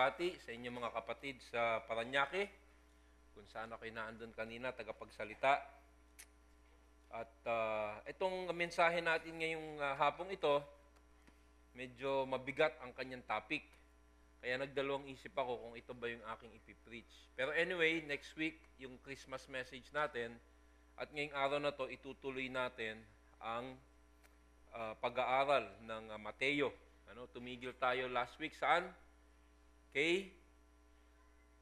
pagbati sa inyong mga kapatid sa Parañaque, kung saan ako'y naandun kanina, tagapagsalita. At itong mensahe natin ngayong hapong ito, medyo mabigat ang kanyang topic. Kaya nagdalawang isip ako kung ito ba yung aking ipipreach. Pero anyway, next week, yung Christmas message natin, at ngayong araw na to, itutuloy natin ang pag-aaral ng Mateo. Tumigil tayo last week saan? Kay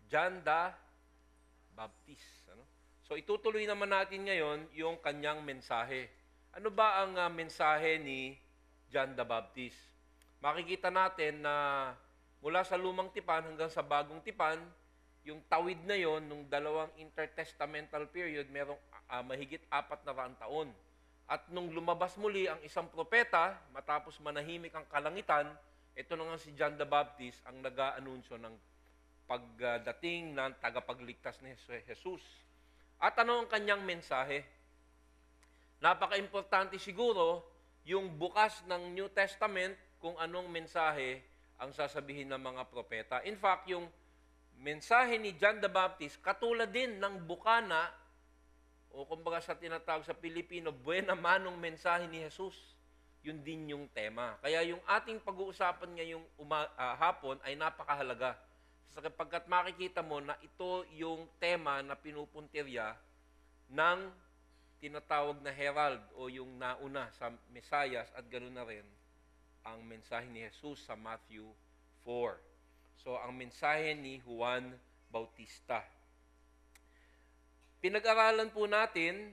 John the Baptist. So itutuloy naman natin ngayon yung kanyang mensahe. Ano ba ang mensahe ni John the Baptist? Makikita natin na mula sa lumang tipan hanggang sa bagong tipan, yung tawid na yon nung dalawang intertestamental period, merong mahigit 400 taon. At nung lumabas muli ang isang propeta, matapos manahimik ang kalangitan, ito na nga si John the Baptist ang nag-aanunsyo ng pagdating ng tagapagligtas ni Jesus. At ano ang kanyang mensahe? Napaka-importante siguro yung bukas ng New Testament kung anong mensahe ang sasabihin ng mga propeta. In fact, yung mensahe ni John the Baptist, katulad din ng bukana o kumbaga sa tinatawag sa Pilipino, buena manong mensahe ni Jesus. Yun din yung tema. Kaya yung ating pag-uusapan ngayong hapon ay napakahalaga. Sapagkat makikita mo na ito yung tema na pinupuntirya ng tinatawag na herald o yung nauna sa Mesayas at ganoon na rin ang mensahe ni Jesus sa Matthew 4. So, ang mensahe ni Juan Bautista. Pinag-aralan po natin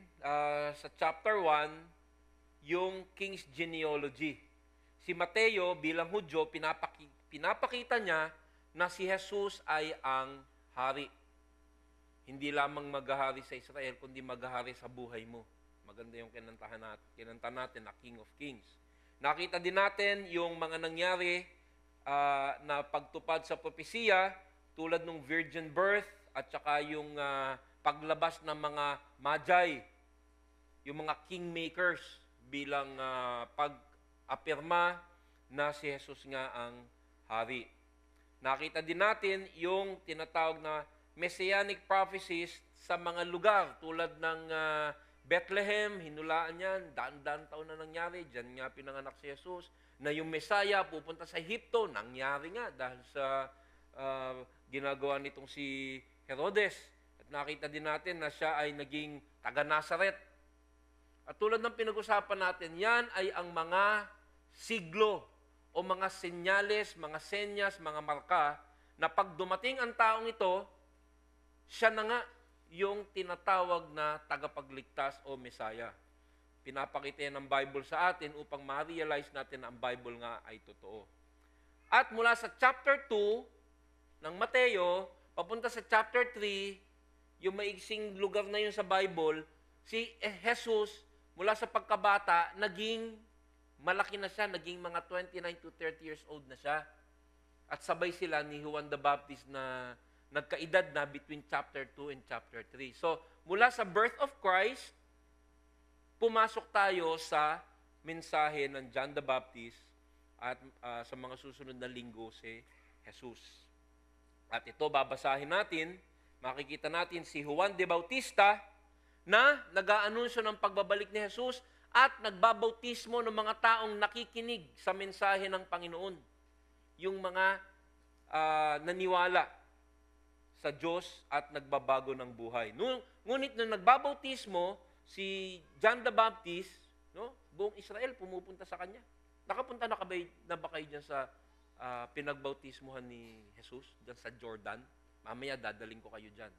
sa chapter 1 yung King's Genealogy. Si Mateo bilang Hudyo, pinapakita niya na si Jesus ay ang hari. Hindi lamang maghahari sa Israel, kundi maghahari sa buhay mo. Maganda yung kinanta natin na King of Kings. Nakita din natin yung mga nangyari na pagtupad sa propesiya tulad ng virgin birth at saka yung paglabas ng mga magi, yung mga kingmakers bilang pag-apirma na si Jesus nga ang hari. Nakita din natin yung tinatawag na messianic prophecies sa mga lugar tulad ng Bethlehem, hinulaan yan, daan-daan taon na nangyari, dyan nga pinanganak si Jesus, na yung Messiah pupunta sa Egypto, nangyari nga dahil sa ginagawa nitong si Herodes. Nakita din natin na siya ay naging taga-Nazaret. At tulad ng pinag-usapan natin, yan ay ang mga siglo o mga senyales, mga senyas, mga marka na pag dumating ang taong ito, siya na nga yung tinatawag na tagapagligtas o Messiah. Pinapakita yan ng Bible sa atin upang ma-realize natin na ang Bible nga ay totoo. At mula sa chapter 2 ng Mateo, papunta sa chapter 3, yung maiksing lugar na yun sa Bible, si Jesus, mula sa pagkabata, naging malaki na siya, naging mga 29 to 30 years old na siya. At sabay sila ni Juan the Baptist na nagkaedad na between chapter 2 and chapter 3. So, mula sa birth of Christ, pumasok tayo sa mensahe ng John the Baptist at sa mga susunod na linggo si Jesus. At ito, babasahin natin. Makikita natin si Juan de Bautista na nag-aanunsyo ng pagbabalik ni Jesus at nagbabautismo ng mga taong nakikinig sa mensahe ng Panginoon. Yung mga naniwala sa Diyos at nagbabago ng buhay. Ngunit nung nagbabautismo, si John the Baptist, buong Israel pumupunta sa kanya. Nakapunta na ba kayo dyan sa pinagbautismohan ni Jesus, dyan sa Jordan? Mamaya dadaling ko kayo dyan.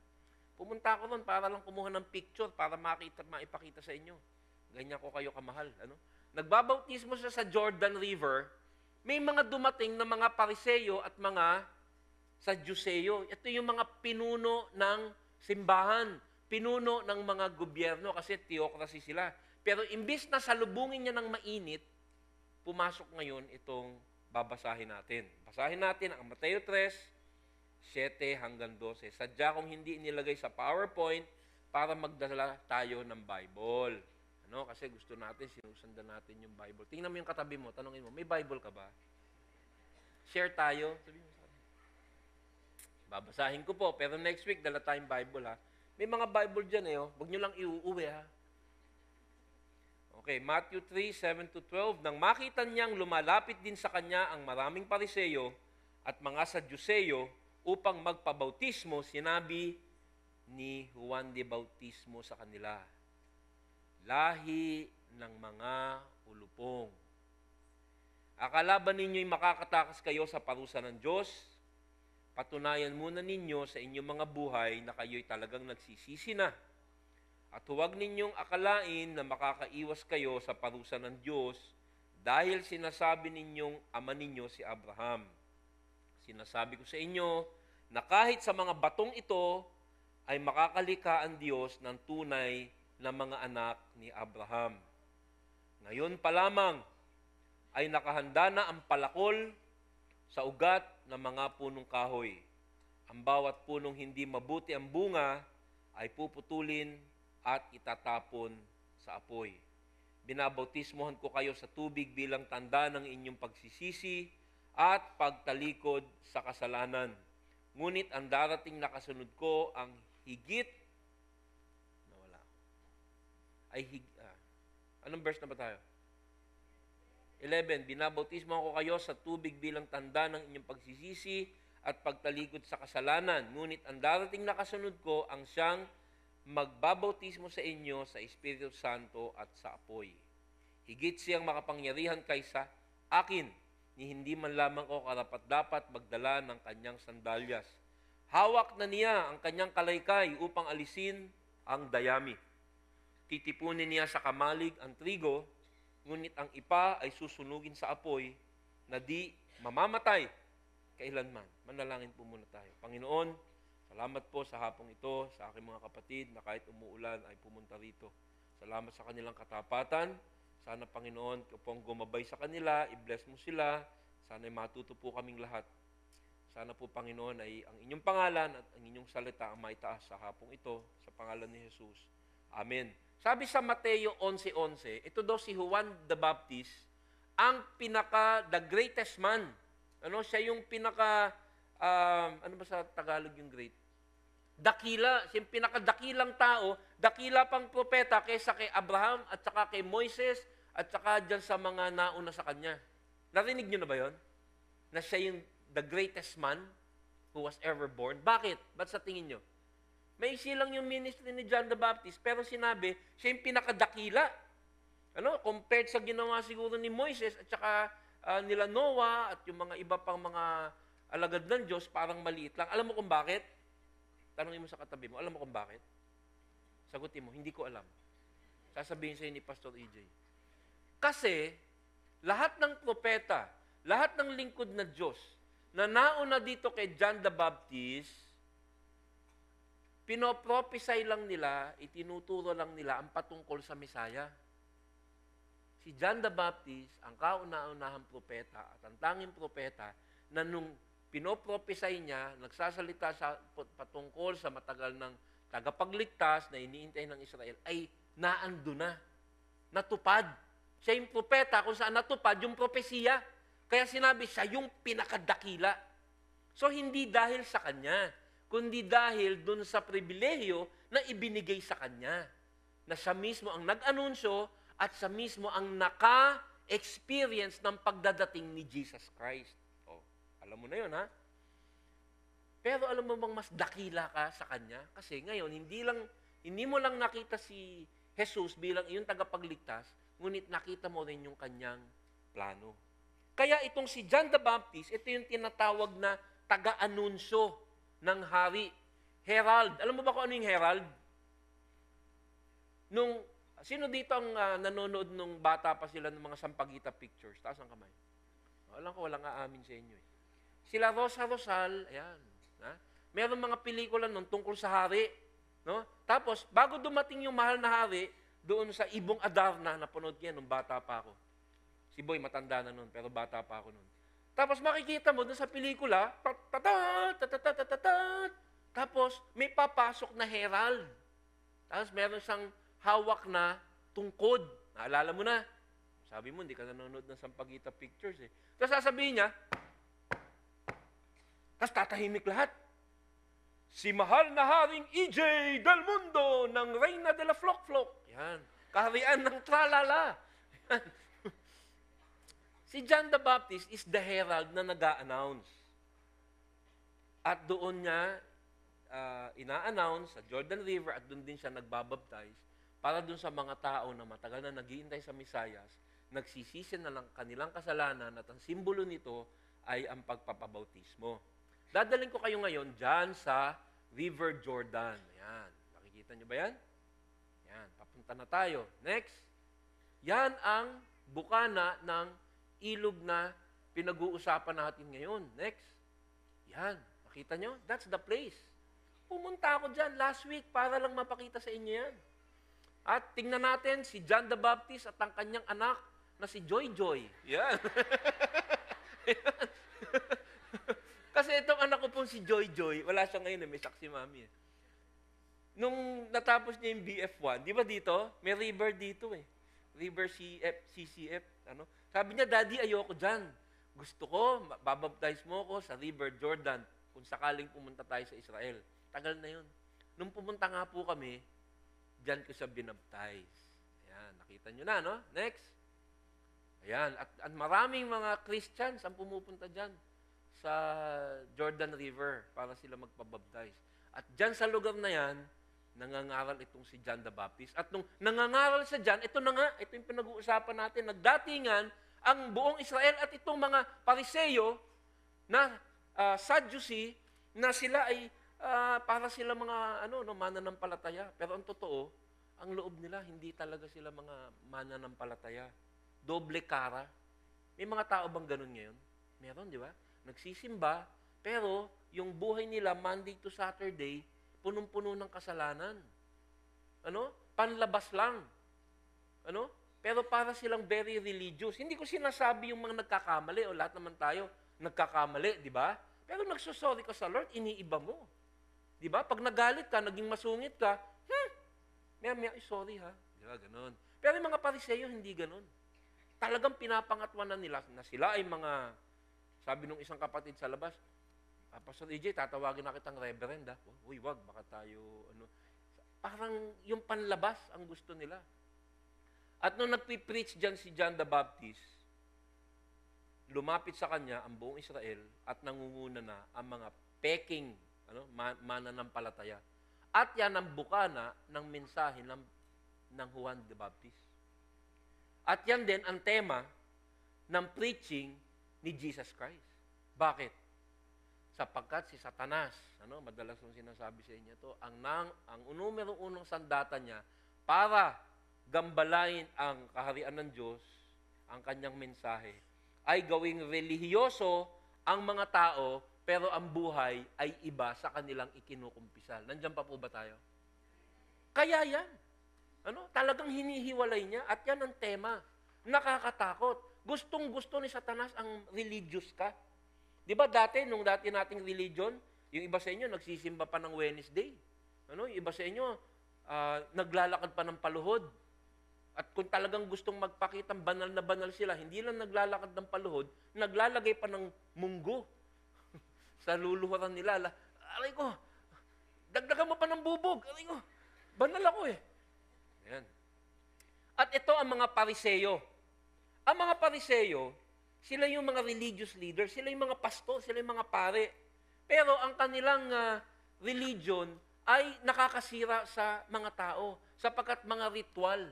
Pumunta ako doon para lang kumuha ng picture para maipakita sa inyo. Ganyan ko kayo kamahal. Nagbabautismo siya sa Jordan River. May mga dumating na mga Pariseo at mga Sadduceo. Ito yung mga pinuno ng simbahan, pinuno ng mga gobyerno kasi theocracy sila. Pero imbis na salubungin niya ng mainit, pumasok ngayon itong babasahin natin. Basahin natin ang Mateo 3, 7 hanggang 12. Sadya kung hindi inilagay sa PowerPoint para magdala tayo ng Bible. Kasi gusto natin, sinusundan natin yung Bible. Tingnan mo yung katabi mo, tanongin mo, may Bible ka ba? Share tayo. Sabihin mo sa akin. Babasahin ko po, pero next week, dala tayong Bible, ha? May mga Bible dyan, eh, oh. Huwag nyo lang iuuwi, ha? Okay, Matthew 3:7-12. Nang makita niyang lumalapit din sa kanya ang maraming Pariseyo at mga Sadyuseyo upang magpabautismo, sinabi ni Juan de Bautismo sa kanila, lahi ng mga ulupong. Akala ba ninyo'y makakatakas kayo sa parusa ng Diyos? Patunayan muna ninyo sa inyong mga buhay na kayo'y talagang nagsisisi na. At huwag ninyong akalain na makakaiwas kayo sa parusa ng Diyos dahil sinasabi ninyong ama ninyo si Abraham. Sinasabi ko sa inyo na kahit sa mga batong ito ay makakalika ang Diyos ng tunay na mga anak ni Abraham. Ngayon pa lamang ay nakahanda na ang palakol sa ugat ng mga punong kahoy. Ang bawat punong hindi mabuti ang bunga ay puputulin at itatapon sa apoy. Binabautismohan ko kayo sa tubig bilang tanda ng inyong pagsisisi at pagtalikod sa kasalanan. Ngunit ang darating na kasunod ko ang higit, nawala ako, anong verse na ba tayo? 11, binabautismohan ko kayo sa tubig bilang tanda ng inyong pagsisisi at pagtalikod sa kasalanan. Ngunit ang darating na kasunod ko ang siyang magbabautismo sa inyo sa Espiritu Santo at sa apoy. Higit siyang makapangyarihan kaysa akin, ni hindi man lamang ko karapat-dapat magdala ng kanyang sandalyas. Hawak na niya ang kanyang kalaykay upang alisin ang dayami. Titipunin niya sa kamalig ang trigo, ngunit ang ipa ay susunugin sa apoy na di mamamatay kailanman. Manalangin po muna tayo. Panginoon, salamat po sa hapong ito, sa aking mga kapatid na kahit umuulan ay pumunta rito. Salamat sa kanilang katapatan. Sana, Panginoon, pong gumabay sa kanila, i-bless mo sila. Sana ay matuto po kaming lahat. Sana po, Panginoon, ay ang inyong pangalan at ang inyong salita ang maitaas sa hapong ito, sa pangalan ni Jesus. Amen. Sabi sa Mateo 11:11, ito daw si Juan the Baptist, ang the greatest man. Siya yung ano ba sa Tagalog yung great? Dakila, siya yung pinakadakilang tao, dakila pang propeta kaysa kay Abraham at saka kay Moises at saka dyan sa mga nauna sa kanya. Narinig nyo na ba yon? Na siya yung the greatest man who was ever born. Bakit? Ba't sa tingin nyo? May lang yung ministry ni John the Baptist, pero sinabi, siya yung pinakadakila. Compared sa ginawa siguro ni Moises at saka nila Noah at yung mga iba pang mga alagad ng Diyos, parang maliit lang. Alam mo kung bakit? Tanungin mo sa katabi mo, alam mo kung bakit? Sagutin mo, hindi ko alam. Sasabihin sa'yo ni Pastor EJ. Kasi, lahat ng propeta, lahat ng lingkod na Diyos, na nauna dito kay John the Baptist, pinoprophesy lang nila, itinuturo lang nila ang patungkol sa Mesaya. Si John the Baptist, ang kauna-unahang propeta at ang tanging propeta na nung pinoprophesy niya, nagsasalita sa patungkol sa matagal ng tagapagligtas na iniintay ng Israel, ay naando na. Natupad. Siya yung propeta kung saan natupad yung propesiya. Kaya sinabi siya yung pinakadakila. So hindi dahil sa kanya, kundi dahil dun sa pribilehyo na ibinigay sa kanya. Na siya mismo ang nag-anunsyo at siya mismo ang naka-experience ng pagdadating ni Jesus Christ. Alam mo na yun, ha? Pero alam mo bang mas dakila ka sa kanya? Kasi ngayon, hindi mo lang nakita si Jesus bilang iyong tagapagligtas, ngunit nakita mo rin yung kanyang plano. Kaya itong si John the Baptist, ito yung tinatawag na taga-anunsyo ng hari. Herald. Alam mo ba kung ano yung herald? Sino dito ang nanonood nung bata pa sila ng mga Sampaguita pictures? Taas ang kamay. Alam ko, walang aamin sa inyo. Sila Rosa Rosal, ayan. Meron mga pelikula nun tungkol sa hari. No? Tapos, bago dumating yung mahal na hari, doon sa Ibong Adarna, napanood niya nung bata pa ako. Si Boy, matanda na nun, pero bata pa ako nun. Tapos makikita mo doon sa pelikula, tapos may papasok na herald. Tapos meron siyang hawak na tungkod. Naalala mo na. Sabi mo, hindi ka nanonood ng Sampaguita Pictures eh. Tapos sasabihin niya, tapos tatahimik lahat. si mahal na Haring EJ del Mundo ng Reina de la Flok-Flok. Yan. Kaharian ng tralala. Yan. Si John the Baptist is the herald na nag-a-announce. At doon niya ina-announce sa Jordan River at doon din siya nagbabaptize para doon sa mga tao na matagal na naghihintay sa Misayas, nagsisisi na lang kanilang kasalanan at ang simbolo nito ay ang pagpapabautismo. Dadalhin ko kayo ngayon dyan sa River Jordan. Ayan. Nakikita niyo ba yan? Yan. Papunta na tayo. Next. Yan ang bukana ng ilog na pinag-uusapan natin ngayon. Next. Yan. Nakita nyo? That's the place. Pumunta ako dyan last week para lang mapakita sa inyo yan. At tingnan natin si John the Baptist at ang kanyang anak na si Joy Joy. Yan. Yan. Kasi itong anak ko pong si Joy Joy, wala siya ngayon, may saksi mami. Nung natapos niya yung BF1, di ba dito? May river dito eh. River CCF. Ano? Sabi niya, Daddy, ayoko dyan. Gusto ko, babaptize mo ko sa River Jordan kung sakaling pumunta tayo sa Israel. Tagal na yun. Nung pumunta nga po kami, dyan ko siya binaptize. Ayan, nakita nyo na, no? Next. Ayan, at maraming mga Christians ang pumupunta dyan sa Jordan River para sila magpabaptize. At dyan sa lugar na yan, nangangaral itong si John the Baptist. At nung nangangaral siya dyan, ito na nga, ito yung pinag-uusapan natin, nagdatingan ang buong Israel at itong mga Pariseyo na Sadducee na sila ay para sila mga mananampalataya. Pero ang totoo, ang loob nila, hindi talaga sila mga mananampalataya. Doble kara. May mga tao bang ganun ngayon? Meron, di ba? Nagsisimba, pero yung buhay nila Monday to Saturday, punong-puno ng kasalanan. Ano? Panlabas lang. Ano? Pero para silang very religious. Hindi ko sinasabi yung mga nagkakamali o lahat naman tayo nagkakamali, di ba? Pero nagsusorry ka sa Lord, iniiba mo. Di ba? Pag nagalit ka, naging masungit ka, sorry ha. Di ba? Ganon. Pero yung mga Pariseyo, hindi ganon. Talagang pinapangatwanan nila na sila ay mga, sabi nung isang kapatid sa labas, Pastor EJ, tatawagin na kitang reverend, ha? Uy, wag, baka tayo, Parang yung panlabas ang gusto nila. At nung nagpipreach dyan si John the Baptist, lumapit sa kanya ang buong Israel at nangunguna na ang mga peking, mananampalataya. At yan ang bukana ng mensahe ng Juan the Baptist. At yan din ang tema ng preaching ni Jesus Christ. Bakit? Sapagkat si Satanas, madalas kong sinasabi sa inyo to, ang numero unong sandata niya para gambalain ang kaharian ng Diyos, ang kanyang mensahe, ay gawing relihiyoso ang mga tao, pero ang buhay ay iba sa kanilang ikinukumpisal. Nandiyan pa po ba tayo? Kaya yan. Talagang hinihiwalay niya at yan ang tema. Nakakatakot. Gustong-gusto ni Satanas ang religious ka. Di ba nung dati nating religion, yung iba sa inyo nagsisimba pa ng Wednesday. Yung iba sa inyo naglalakad pa ng paluhod. At kung talagang gustong magpakitang banal na banal sila, hindi lang naglalakad ng paluhod, naglalagay pa ng munggo sa luluhuran nila. Aray ko, dagdagan mo pa ng bubog. Aray ko, banal ako eh. Ayan. At ito ang mga Pariseyo. Ang mga Pariseyo, sila yung mga religious leaders, sila yung mga pastor, sila yung mga pare. Pero ang kanilang religion ay nakakasira sa mga tao sapagkat mga ritual.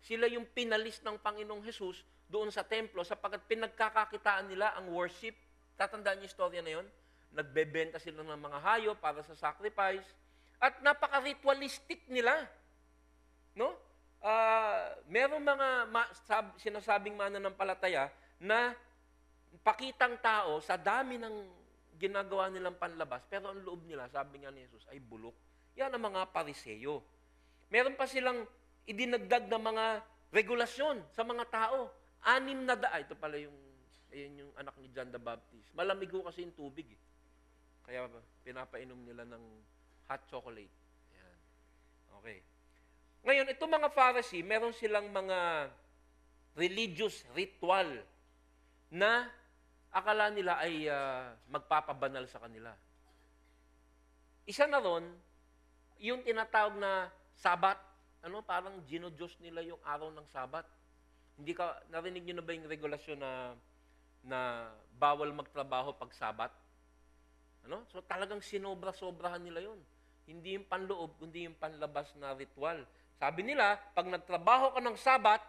Sila yung pinalis ng Panginoong Hesus doon sa templo sapagkat pinagkakakitaan nila ang worship. Tatandaan niyo yung istorya na yun? Nagbebenta sila ng mga hayop para sa sacrifice. At napaka-ritualistic nila. Merong mga sinasabing mananampalataya na pakitang tao sa dami ng ginagawa nilang panlabas, pero ang loob nila, sabi nga ni Jesus, ay bulok. Yan ang mga Pariseyo. Meron pa silang idinagdag na mga regulasyon sa mga tao. 6 na daan. Ito pala yung anak ni John the Baptist. Malamig ko kasi yung tubig. Kaya pinapainom nila ng hot chocolate. Ayan. Okay. Ngayon, itong mga Pharisee, meron silang mga religious ritual na akala nila ay magpapabanal sa kanila. Isa na ron, yung tinatawag na Sabat. Parang ginodiyos nila yung araw ng Sabat. Narinig nyo na ba yung regulasyon na bawal magtrabaho pag Sabat? So talagang sinobra-sobrahan nila yon. Hindi yung panloob, kundi yung panlabas na ritual. Sabi nila, pag nagtrabaho ka ng Sabat,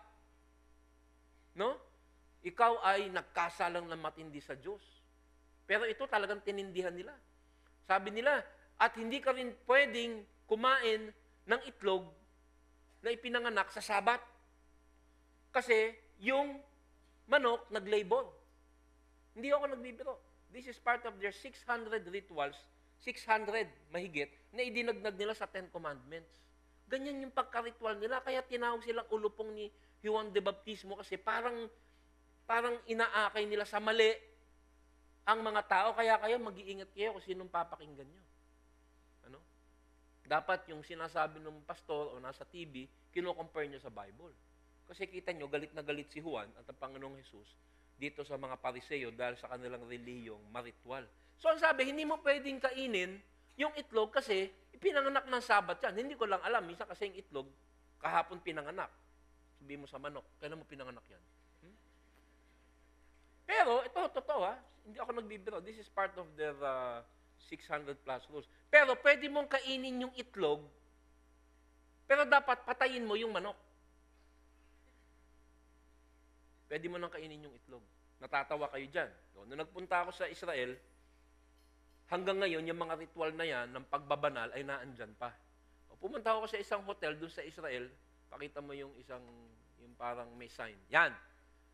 ikaw ay nagkasalang na matindi sa Diyos. Pero ito talagang tinindihan nila. Sabi nila, at hindi ka rin pwedeng kumain ng itlog na ipinanganak sa Sabat. Kasi yung manok nag-labor. Hindi ako nagbibiro. This is part of their 600 rituals, 600 mahigit, na idinagdag nila sa 10 Commandments. Ganyan yung pagka-ritual nila, kaya tinawag silang ulupong ni Juan de Baptismo kasi parang inaakay nila sa mali ang mga tao, kaya kayo mag-iingat kayo kung sinong papakinggan nyo. Dapat yung sinasabi ng pastor o nasa TV, kino-compare nyo sa Bible. Kasi kita nyo, galit na galit si Juan at ang Panginoong Jesus dito sa mga Pariseo dahil sa kanilang relihiyong maritwal. So ang sabi, hindi mo pwedeng kainin yung itlog kasi ipinanganak ng Sabat yan. Hindi ko lang alam, minsan kasi yung itlog, kahapon pinanganak. Sabi mo sa manok, kailan mo pinanganak yan? Pero, ito, totoo hindi ako nagbibiro. This is part of their 600 plus rules. Pero, pwede mong kainin yung itlog, pero dapat patayin mo yung manok. Pwede mo nang kainin yung itlog. Natatawa kayo dyan. Nung nagpunta ako sa Israel, hanggang ngayon, yung mga ritual na yan, ng pagbabanal, ay naandyan pa. Pumunta ako sa isang hotel dun sa Israel, pakita mo yung yung parang may sign. Yan.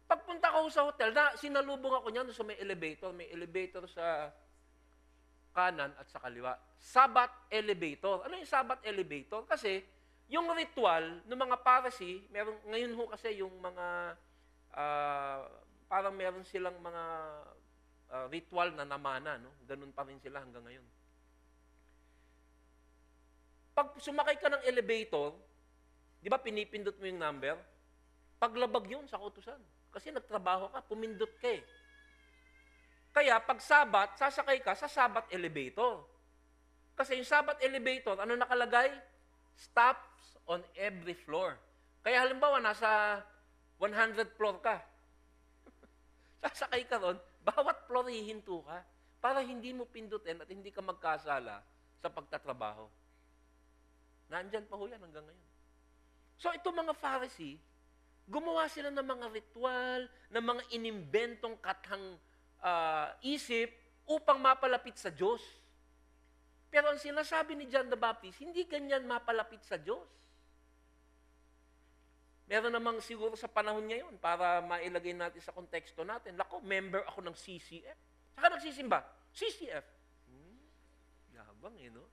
Pagpunta ko sa hotel, sinalubong ako niyan sa may elevator. May elevator sa kanan at sa kaliwa. Sabat elevator. Ano yung Sabat elevator? Kasi, yung ritual ng mga Pharisee, ngayon ho kasi yung mga, parang meron silang mga ritual na namana, Ganun pa rin sila hanggang ngayon. Pag sumakay ka ng elevator, di ba pinipindot mo yung number? Paglabag yun sa kautusan. Kasi nagtrabaho ka, pumindot ka eh. Kaya pag Sabat, sasakay ka sa Sabat elevator. Kasi yung Sabat elevator, ano nakalagay? Stops on every floor. Kaya halimbawa, nasa 100 floor ka. Sasakay ka ron, bawat floor hihinto ka para hindi mo pindutin at hindi ka magkasala sa pagtatrabaho. Nandyan pa ho yan hanggang ngayon. So ito mga Pharisee, gumawa sila ng mga ritual, ng mga inimbentong kathang isip upang mapalapit sa Diyos. Pero ang sinasabi ni John the Baptist, hindi ganyan mapalapit sa Diyos. Meron namang siguro sa panahon ngayon para mailagay natin sa konteksto natin. Lako, member ako ng CCF. Saka nagsisimba? CCF. Yabang no?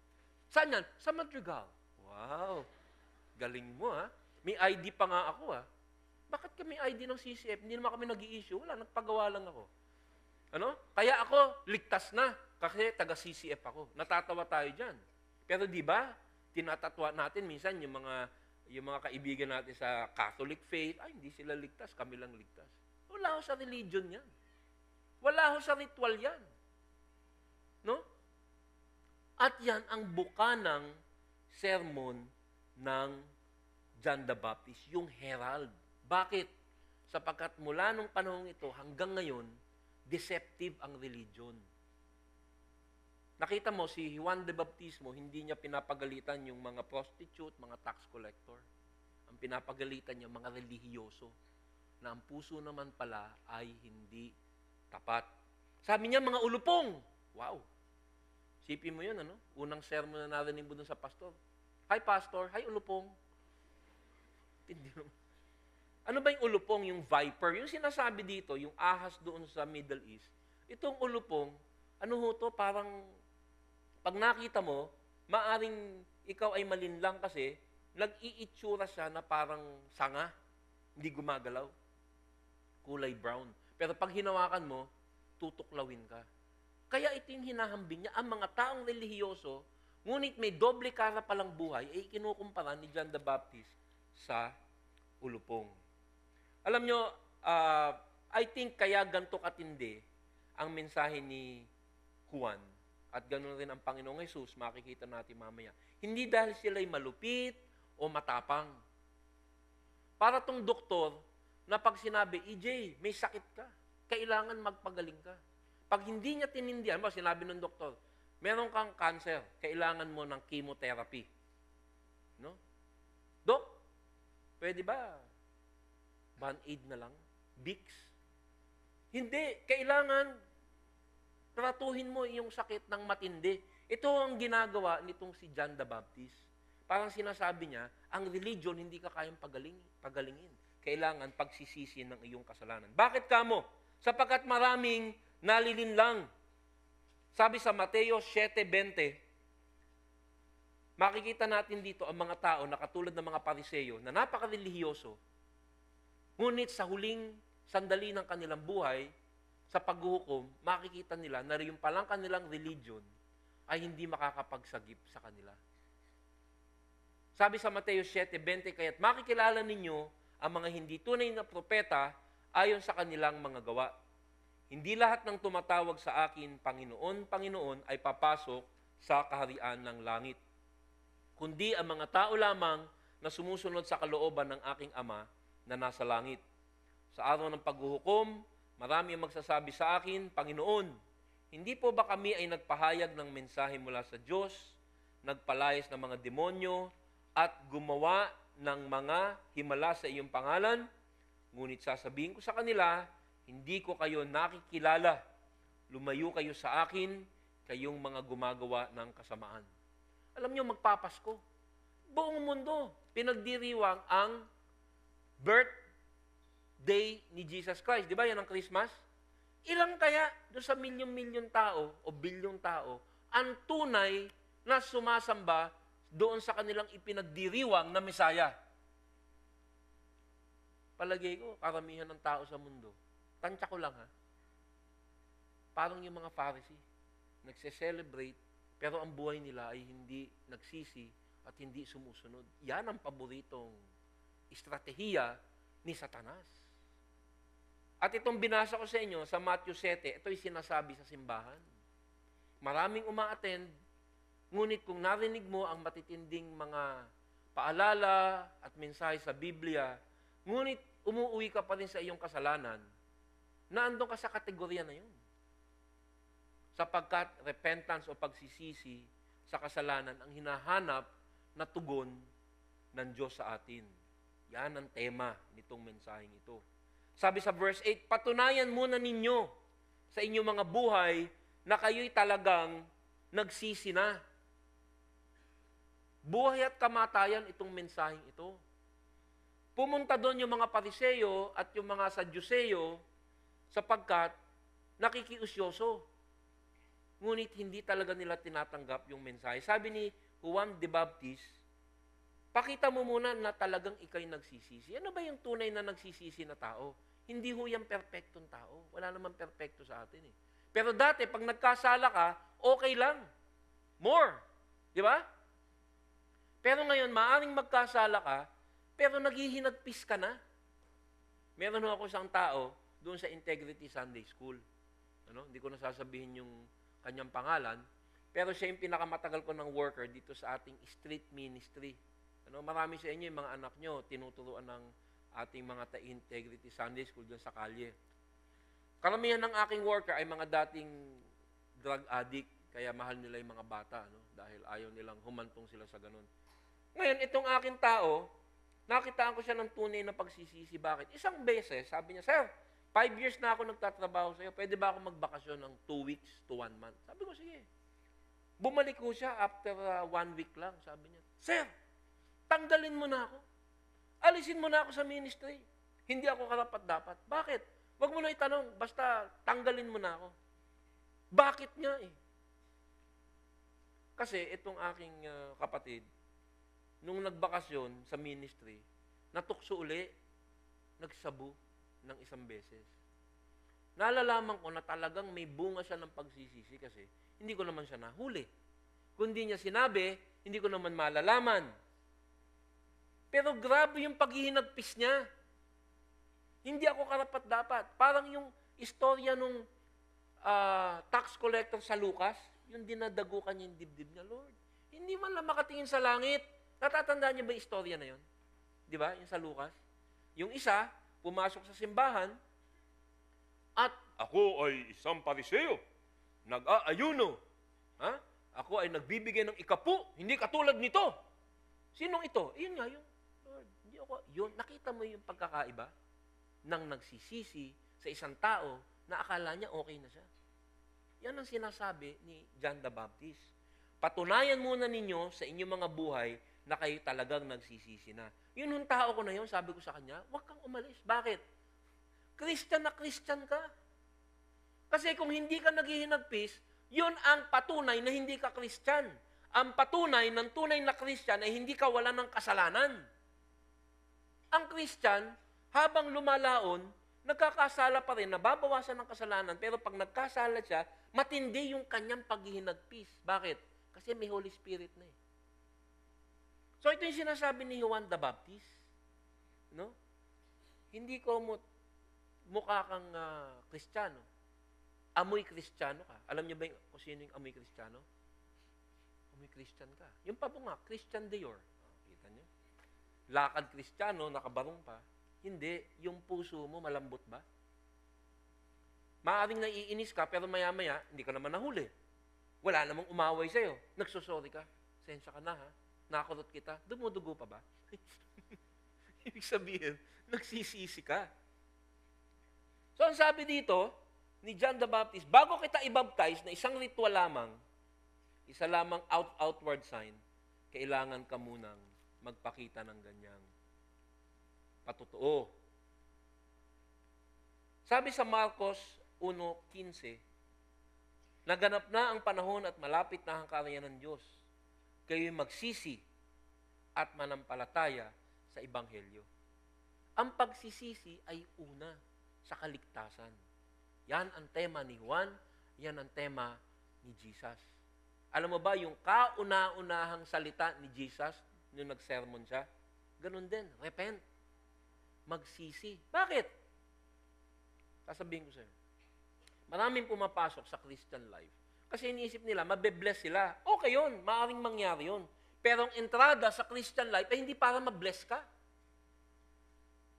Saan yan? Sa Madrigal. Wow. Galing mo May ID pa nga ako Bakit kami ID ng CCF? Hindi naman kami nag-i-issue. Wala, nagpagawa lang ako. Kaya ako, ligtas na. Kasi taga-CCF ako. Natatawa tayo dyan. Pero di ba, tinatatwa natin minsan yung mga kaibigan natin sa Catholic faith, hindi sila ligtas, kami lang ligtas. Wala ho sa religion yan. Wala ho sa ritual yan. At yan ang buka ng sermon ng John the Baptist, yung herald. Bakit? Sapagkat mula nung panahong ito hanggang ngayon, deceptive ang religion. Nakita mo, si Juan de Baptismo, hindi niya pinapagalitan yung mga prostitute, mga tax collector. Ang pinapagalitan niya, mga relihiyoso, na ang puso naman pala ay hindi tapat. Sabi niya, mga ulupong. Wow. Sipin mo yun, Unang sermon na narinig mo dun sa pastor. Hi, pastor. Hi, ulupong. Hindi naman. Ano ba yung ulupong, yung viper? Yung sinasabi dito, yung ahas doon sa Middle East, itong ulupong, parang, pag nakita mo, maaring ikaw ay malinlang kasi, nag-iitsura siya na parang sanga, hindi gumagalaw. Kulay brown. Pero pag hinawakan mo, tutuklawin ka. Kaya ito yung hinahambing niya. Ang mga taong relihiyoso, ngunit may doble kara palang buhay, ay kinukumpara ni John the Baptist sa ulupong. Alam nyo, I think kaya ganito katindi ang mensahe ni Juan at ganoon rin ang Panginoong Jesus, makikita natin mamaya. Hindi dahil sila'y malupit o matapang. Para tong doktor, na pag sinabi, EJ, may sakit ka, kailangan magpagaling ka. Pag hindi niya tinindihan, sinabi ng doktor, meron kang cancer, kailangan mo ng chemotherapy. No? Dok, pwede ba Band-Aid na lang? Vicks? Hindi, kailangan tratuhin mo yung sakit ng matindi. Ito ang ginagawa nitong si John the Baptist. Parang sinasabi niya, ang religion hindi ka kayang pagalingin. Kailangan pagsisisi ng iyong kasalanan. Bakit kamo? Sapagkat maraming nalilinlang. Sabi sa Mateo 7:20, makikita natin dito ang mga tao na katulad ng mga Pariseyo na napaka-relihiyoso, ngunit sa huling sandali ng kanilang buhay, sa paghuhukom, makikita nila na yung palang kanilang religion ay hindi makakapagsagip sa kanila. Sabi sa Mateo 7:20, kaya't makikilala ninyo ang mga hindi tunay na propeta ayon sa kanilang mga gawa. Hindi lahat ng tumatawag sa akin, Panginoon, Panginoon, ay papasok sa kaharian ng langit. Kundi ang mga tao lamang na sumusunod sa kalooban ng aking Ama na nasa langit. Sa araw ng paghuhukom, marami ang magsasabi sa akin, Panginoon, hindi po ba kami ay nagpahayag ng mensahe mula sa Diyos, nagpalayas ng mga demonyo, at gumawa ng mga himala sa iyong pangalan? Ngunit sasabihin ko sa kanila, hindi ko kayo nakikilala. Lumayo kayo sa akin, kayong mga gumagawa ng kasamaan. Alam niyo, magpapasko. Buong mundo, pinagdiriwang ang birthday ni Jesus Christ. Di ba yan ang Christmas? Ilang kaya doon sa milyon-milyon tao o bilyong tao ang tunay na sumasamba doon sa kanilang ipinagdiriwang na Mesaya? Palagay ko, karamihan ng tao sa mundo. Tansya ko lang ha. Parang yung mga Pharisee, nagse-celebrate, pero ang buhay nila ay hindi nagsisi at hindi sumusunod. Yan ang paboritong estratehiya ni Satanas. At itong binasa ko sa inyo sa Matthew 7, ito'y sinasabi sa simbahan. Maraming uma-attend, ngunit kung narinig mo ang matitinding mga paalala at mensahe sa Biblia, ngunit umuwi ka pa rin sa iyong kasalanan, naandun ka sa kategorya na yun. Sapagkat repentance o pagsisisi sa kasalanan ang hinahanap na tugon ng Diyos sa atin. Yan ang tema nitong mensaheng ito. Sabi sa verse 8, patunayan muna ninyo sa inyong mga buhay na kayo'y talagang nagsisi na. Buhay at kamatayan itong mensaheng ito. Pumunta doon yung mga Pariseyo at yung mga Sadduceo sapagkat nakikiusyoso. Ngunit hindi talaga nila tinatanggap yung mensahe. Sabi ni Juan the Baptist, pakita mo muna na talagang ikay nagsisisi. Ano ba yung tunay na nagsisisi na tao? Hindi ho yan perfectong tao. Wala naman perfecto sa atin eh. Pero dati, pag nagkasala ka, okay lang. More. Di ba? Pero ngayon, maaaring magkasala ka, pero naghihinagpis ka na. Meron ho ako isang tao doon sa Integrity Sunday School. Hindi ko nasasabihin yung kanyang pangalan, pero siya yung pinakamatagal ko ng worker dito sa ating street ministry. Marami sa inyo, yung mga anak nyo, tinuturuan ng ating mga Integrity Sunday School dyan sa kalye. Karamihan ng aking worker ay mga dating drug addict, kaya mahal nila yung mga bata, dahil ayaw nilang humantong sila sa ganun. Ngayon, itong aking tao, nakitaan ko siya ng tunay na pagsisisi. Bakit? Isang beses, sabi niya, Sir, 5 years na ako nagtatrabaho sa'yo, pwede ba ako magbakasyon ng 2 weeks to 1 month? Sabi ko, sige. Bumalik ko siya after 1 week lang, sabi niya, Sir, tanggalin mo na ako. Alisin mo na ako sa ministry. Hindi ako karapat-dapat. Bakit? Huwag mo na itanong, basta tanggalin mo na ako. Bakit nga eh? Kasi itong aking kapatid, nung nagbakasyon sa ministry, natukso uli, nagsabu ng 1 beses. Nalalaman ko na talagang may bunga siya ng pagsisisi kasi hindi ko naman siya nahuli. Kung di niya sinabi, hindi ko naman malalaman. Pero grabe yung paghihinagpis niya. Hindi ako karapat-dapat. Parang yung istorya nung tax collector sa Lucas, yung dinadagukan niya yung dibdib niya, Lord, hindi man lang makatingin sa langit. Natatandaan niyo ba yung istorya na yun? Di ba? Yung sa Lucas. Yung isa, pumasok sa simbahan, at ako ay isang pariseo, nag-aayuno. Ha? Ako ay nagbibigay ng ikapu, hindi katulad nito. Sinong ito? Yun nga, yung Lord, hindi ako, yun, nakita mo yung pagkakaiba ng nagsisisi sa isang tao na akala niya okay na siya. Yan ang sinasabi ni John the Baptist. Patunayan muna ninyo sa inyong mga buhay na kayo talagang nagsisisi na. Yun yung tao ko na yun, sabi ko sa kanya, huwag kang umalis. Bakit? Christian na Christian ka. Kasi kung hindi ka naghihinagpis, yun ang patunay na hindi ka Christian. Ang patunay ng tunay na Christian ay hindi ka wala ng kasalanan. Ang Christian, habang lumalaon, nagkakasala pa rin, nababawasan ng kasalanan, pero pag nagkasala siya, matindi yung kanyang paghihinagpis. Bakit? Kasi may Holy Spirit na eh. So ito yung sinasabi ni Juan the Baptist. No? Hindi ko mukha kang Kristiyano. Amoy Kristiyano ka. Alam niyo ba kung sino yung amoy Kristiyano? Amoy Christian ka. Yung pa po nga, Christian Dior. Kita niyo? Lakad Kristiyano, nakabarong pa. Hindi. Yung puso mo, malambot ba? Maaring naiinis ka, pero maya-maya, hindi ka naman nahuli. Wala namang umaway sa'yo. Nagsusorry ka. Sensya ka na ha. Nakakurot kita. Dumudugo pa ba? Ibig sabihin, nagsisisi ka. So, ang sabi dito, ni John the Baptist, bago kita i-baptize na isang ritual lamang, isa lamang outward sign, kailangan ka munang magpakita ng ganyang patotoo. Sabi sa Marcos 1:15, naganap na ang panahon at malapit na ang kaharian ng Diyos. Kayo'y magsisi at manampalataya sa Ebanghelyo. Ang pagsisisi ay una sa kaligtasan. Yan ang tema ni Juan, yan ang tema ni Jesus. Alam mo ba, yung kauna-unahang salita ni Jesus, nung nag-sermon siya, ganun din, repent. Magsisi. Bakit? Sasabihin ko sa'yo. Maraming pumapasok sa Christian life. Kasi iniisip nila, mabe-bless sila. Okay yun, maaaring mangyari yun. Pero ang entrada sa Christian life ay hindi para ma-bless ka.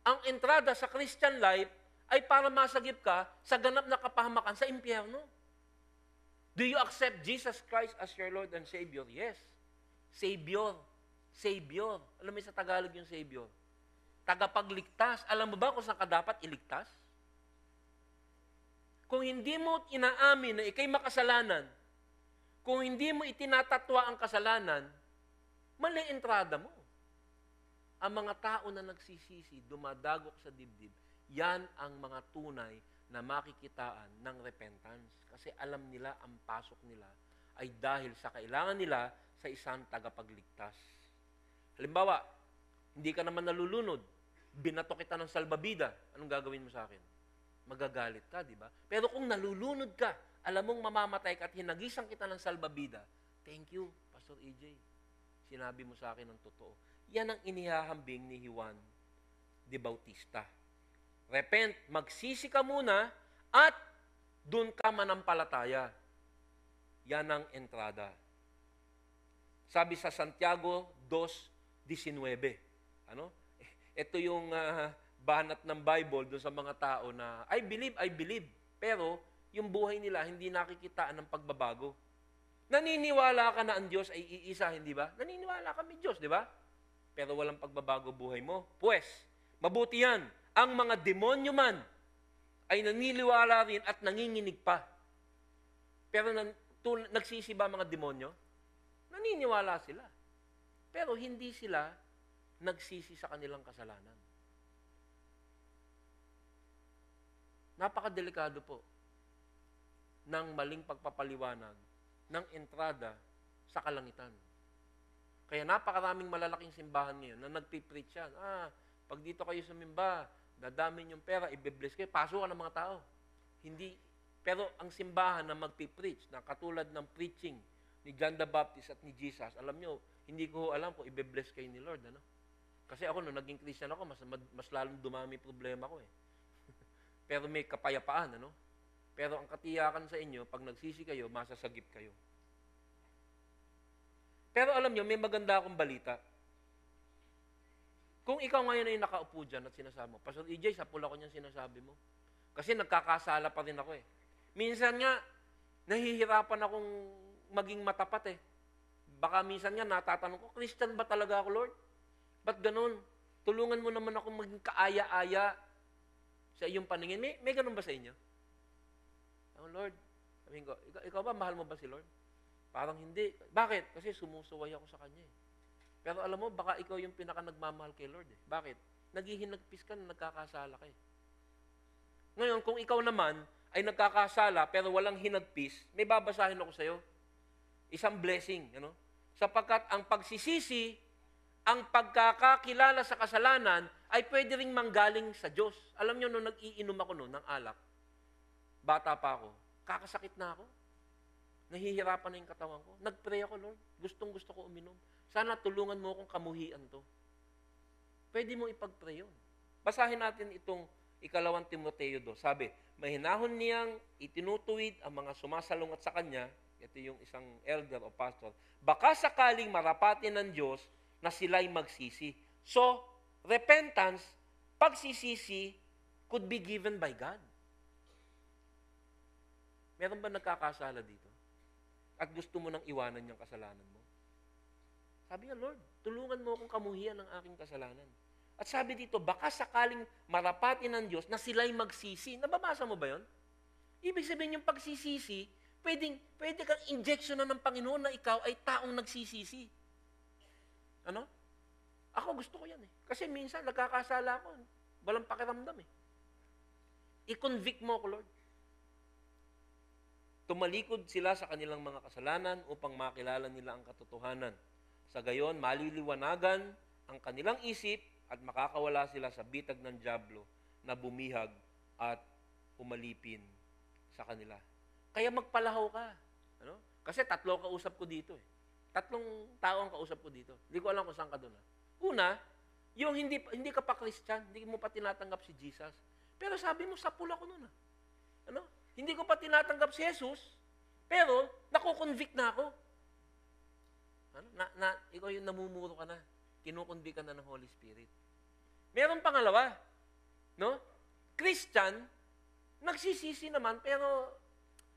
Ang entrada sa Christian life ay para masagip ka sa ganap na kapahamakan sa impyerno. Do you accept Jesus Christ as your Lord and Savior? Yes. Savior. Savior. Alam mo sa Tagalog yung Savior? Tagapagligtas. Alam mo ba kung saan ka dapat iligtas? Kung hindi mo inaamin na ikay makasalanan, kung hindi mo itinatatwa ang kasalanan, mali entrada mo. Ang mga tao na nagsisisi, dumadagok sa dibdib, yan ang mga tunay na makikitaan ng repentance. Kasi alam nila ang pasok nila ay dahil sa kailangan nila sa isang tagapagligtas. Halimbawa, hindi ka naman nalulunod, binato kita ng salbabida, anong gagawin mo sa akin? Magagalit ka, di ba? Pero kung nalulunod ka, alam mong mamamatay ka at hinagisan kita ng salbabida, thank you, Pastor EJ. Sinabi mo sa akin ng totoo. Yan ang inihahambing ni Juan de Bautista. Repent, magsisi ka muna at dun ka manampalataya. Yan ang entrada. Sabi sa Santiago 2:19. Ano? Ito yung banat ng Bible doon sa mga tao na I believe. Pero yung buhay nila hindi nakikitaan ng pagbabago. Naniniwala ka na ang Diyos ay iisa, hindi ba? Naniniwala kami Diyos, di ba? Pero walang pagbabago buhay mo. Pues, mabuti yan. Ang mga demonyo man ay naniniwala rin at nanginginig pa. Pero nagsisi ba mga demonyo? Naniniwala sila. Pero hindi sila nagsisi sa kanilang kasalanan. Napakadelikado po ng maling pagpapaliwanag ng entrada sa kalangitan. Kaya napakaraming malalaking simbahan ngayon na nagpipreach yan. Pag dito kayo sumimba, dadamin yung pera, i-bless kayo, pasukan ng mga tao. Hindi. Pero ang simbahan na magpipreach, na katulad ng preaching ni John the Baptist at ni Jesus, alam nyo, hindi ko alam kung i-bless kayo ni Lord. Ano? Kasi ako, nung naging Christian ako, mas lalong dumami problema ko eh. Pero may kapayapaan, ano? Pero ang katiyakan sa inyo, pag nagsisi kayo, masasagip kayo. Pero alam nyo, may maganda akong balita. Kung ikaw ngayon ay nakaupo dyan at sinasabi mo, Pastor EJ, sapul ako niyang sinasabi mo. Kasi nagkakasala pa rin ako eh. Minsan nga, nahihirapan akong maging matapat eh. Baka minsan nga natatanong ko, Christian ba talaga ako, Lord? Ba't ganun? Tulungan mo naman ako maging kaaya-aya sa iyong paningin. May ganun ba sa inyo? Oh, Lord, sabihin ko, ikaw ba, mahal mo ba si Lord? Parang hindi. Bakit? Kasi sumusuway ako sa Kanya eh. Pero alam mo, baka ikaw yung pinaka nagmamahal kay Lord eh. Bakit? Naghihinagpis ka na nagkakasala ka eh. Ngayon, kung ikaw naman ay nagkakasala pero walang hinagpis, may babasahin ako sa'yo. Isang blessing. Ano? Sapagkat ang pagsisisi, ang pagkakakilala sa kasalanan ay pwede ring manggaling sa Diyos. Alam nyo, nung nag-iinom ako noon ng alak, bata pa ako, kakasakit na ako. Nahihirapan na yung katawan ko. Nag-pray ako, Lord. Gustong-gusto ko uminom. Sana tulungan mo akong kamuhian to. Pwede mo ipag-pray yun. Basahin natin itong 2 Timoteo 2. Sabi, mahinahon niyang itinutuwid ang mga sumasalungat sa kanya, ito yung isang elder o pastor, baka sakaling marapatin ng Diyos na sila'y magsisi. So, repentance, pagsisisi, could be given by God. Meron ba nagkakasala dito? At gusto mo nang iwanan yung kasalanan mo? Sabi niya, Lord, tulungan mo akong kamuhian ng aking kasalanan. At sabi dito, baka sakaling marapatin ng Diyos na sila'y magsisi. Nababasa mo ba yun? Ibig sabihin yung pagsisisi, pwede kang injection na ng Panginoon na ikaw ay taong nagsisisi. Ano? Ako gusto ko yan eh. Kasi minsan nagkakasala ako. Walang pakiramdam eh. I-convict mo ako, Lord. Tumalikod sila sa kanilang mga kasalanan upang makilala nila ang katotohanan. Sa gayon, maliliwanagan ang kanilang isip at makakawala sila sa bitag ng dyablo na bumihag at umalipin sa kanila. Kaya magpalahaw ka. Ano? Kasi 3 kausap ko dito eh. 3 tao ang kausap ko dito. Hindi ko alam kung saan ka doon. Una, yung hindi ka pa Christian, hindi mo pa tinatanggap si Jesus. Pero sabi mo, sapul ako noon. Ano? Hindi ko pa tinatanggap si Jesus, pero nakukonvict na ako. Ano? Ikaw yung namumuro ka na. Kinukonvict ka na ng Holy Spirit. Meron pangalawa, no? Christian, nagsisisi naman, pero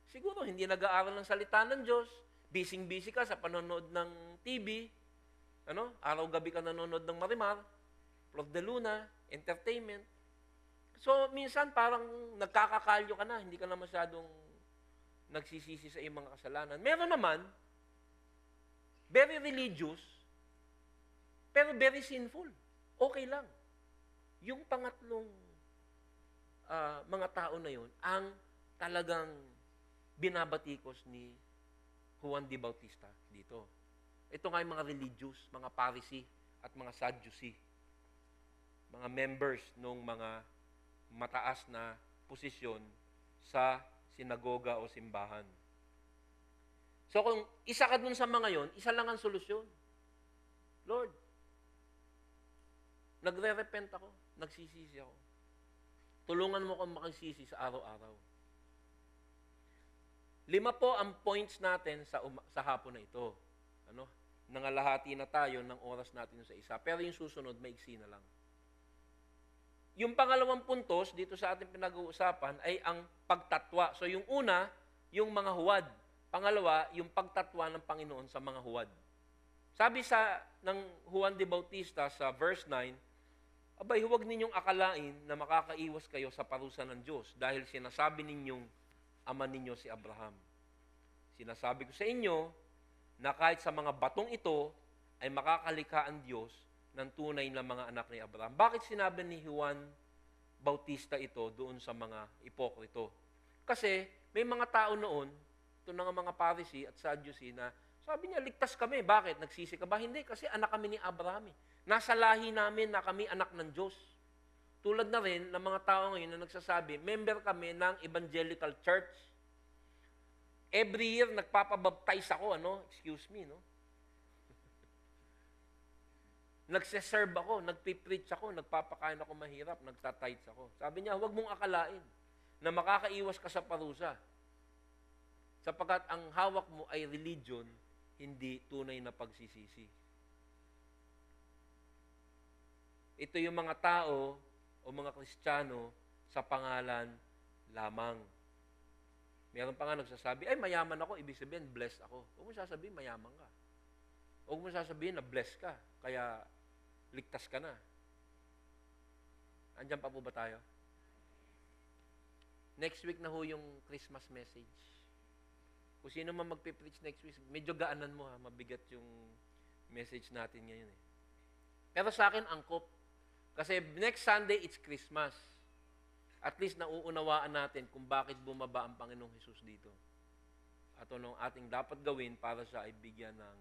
siguro hindi nag-aaral ng salita ng Diyos, busy-busy ka sa panonood ng TV, ano? Araw-gabi ka nanonood ng Marimar, Flor de Luna, entertainment. So, minsan parang nagkakakalyo ka na, hindi ka na masyadong nagsisisi sa iyong mga kasalanan. Meron naman, very religious, pero very sinful. Okay lang. Yung pangatlong mga tao na yun, ang talagang binabatikos ni Juan de Bautista dito. Ito nga yung mga religious, mga Pharisee at mga Sadducee. Mga members ng mga mataas na posisyon sa sinagoga o simbahan. So kung isa ka dun sa mga yon, isa lang ang solusyon. Lord, nagre-repent ako, nagsisisi ako. Tulungan mo akong makisisi sa araw-araw. 5 po ang points natin sa hapon na ito. Ano? Nangalahati na tayo ng oras natin sa isa. Pero yung susunod, maiksi na lang. Yung pangalawang puntos dito sa ating pinag-uusapan ay ang pagtatwa. So yung una, yung mga huwad. Pangalawa, yung pagtatwa ng Panginoon sa mga huwad. Sabi ng Juan de Bautista sa verse 9, abay, huwag ninyong akalain na makakaiwas kayo sa parusa ng Diyos dahil sinasabi ninyong ama ninyo si Abraham. Sinasabi ko sa inyo na kahit sa mga batong ito ay makakalikha ang Diyos ng tunay na mga anak ni Abraham. Bakit sinabi ni Juan Bautista ito doon sa mga ipokrito? Kasi may mga tao noon, ito na nga mga Pharisee at Sadducee na sabi niya, ligtas kami. Bakit? Nagsisi ka ba? Hindi, kasi anak kami ni Abraham. Nasa lahi namin na kami anak ng Diyos. Tulad na rin ng mga tao ngayon na nagsasabi, member kami ng evangelical church. Every year, nagpapabaptize ako, ano? Excuse me, no? Nagse-serve ako, nagpipreach ako, nagpapakain ako mahirap, nagtatights ako. Sabi niya, huwag mong akalain na makakaiwas ka sa parusa. Sapagkat ang hawak mo ay religion, hindi tunay na pagsisisi. Ito yung mga tao o mga Kristiyano sa pangalan lamang. Meron pa nga nagsasabi, ay mayaman ako, ibig sabihin blessed ako. Huwag mo sasabihin mayaman ka. Huwag mo sasabihin na blessed ka, kaya ligtas ka na. Andiyan pa po ba tayo? Next week na ho yung Christmas message. Kung sino man magpipreach next week, medyo gaanan mo ha, mabigat yung message natin ngayon eh. Pero sa akin, angkop. Kasi next Sunday, it's Christmas. At least nauunawaan natin kung bakit bumaba ang Panginoong Hesus dito. At anong ating dapat gawin para siya ay bigyan ng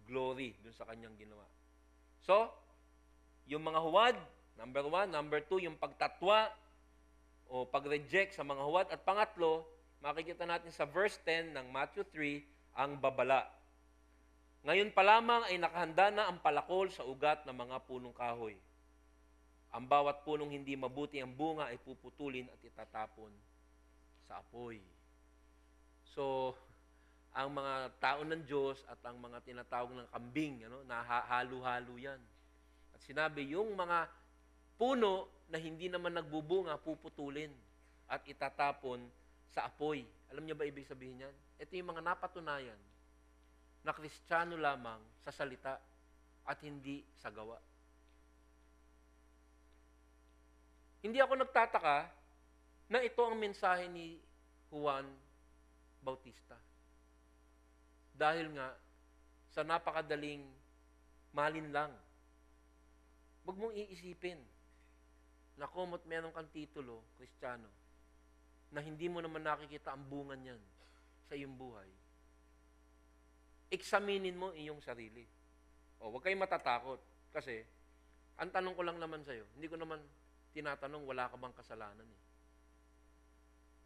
glory dun sa kanyang ginawa. So, yung mga huwad, number 1. Number 2, yung pagtatwa o pag-reject sa mga huwad. At pangatlo, makikita natin sa verse 10 ng Matthew 3, ang babala. Ngayon pa lamang ay nakahanda na ang palakol sa ugat ng mga punong kahoy. Ang bawat punong hindi mabuti ang bunga ay puputulin at itatapon sa apoy. So, ang mga tao ng Diyos at ang mga tinatawag ng kambing, nahalo-halo yan. At sinabi, yung mga puno na hindi naman nagbubunga, puputulin at itatapon sa apoy. Alam niyo ba ibig sabihin yan? Ito yung mga napatunayan na Kristiyano lamang sa salita at hindi sa gawa. Hindi ako nagtataka na ito ang mensahe ni Juan Bautista. Dahil nga, sa napakadaling malinlang, huwag mong iisipin na kumot meron kang titulo, Kristiyano, na hindi mo naman nakikita ang bunga niyan sa iyong buhay. Eksaminin mo iyong sarili. O, huwag kayong matatakot. Kasi, ang tanong ko lang naman sa'yo, hindi ko naman tinatanong wala ka bang kasalanan eh.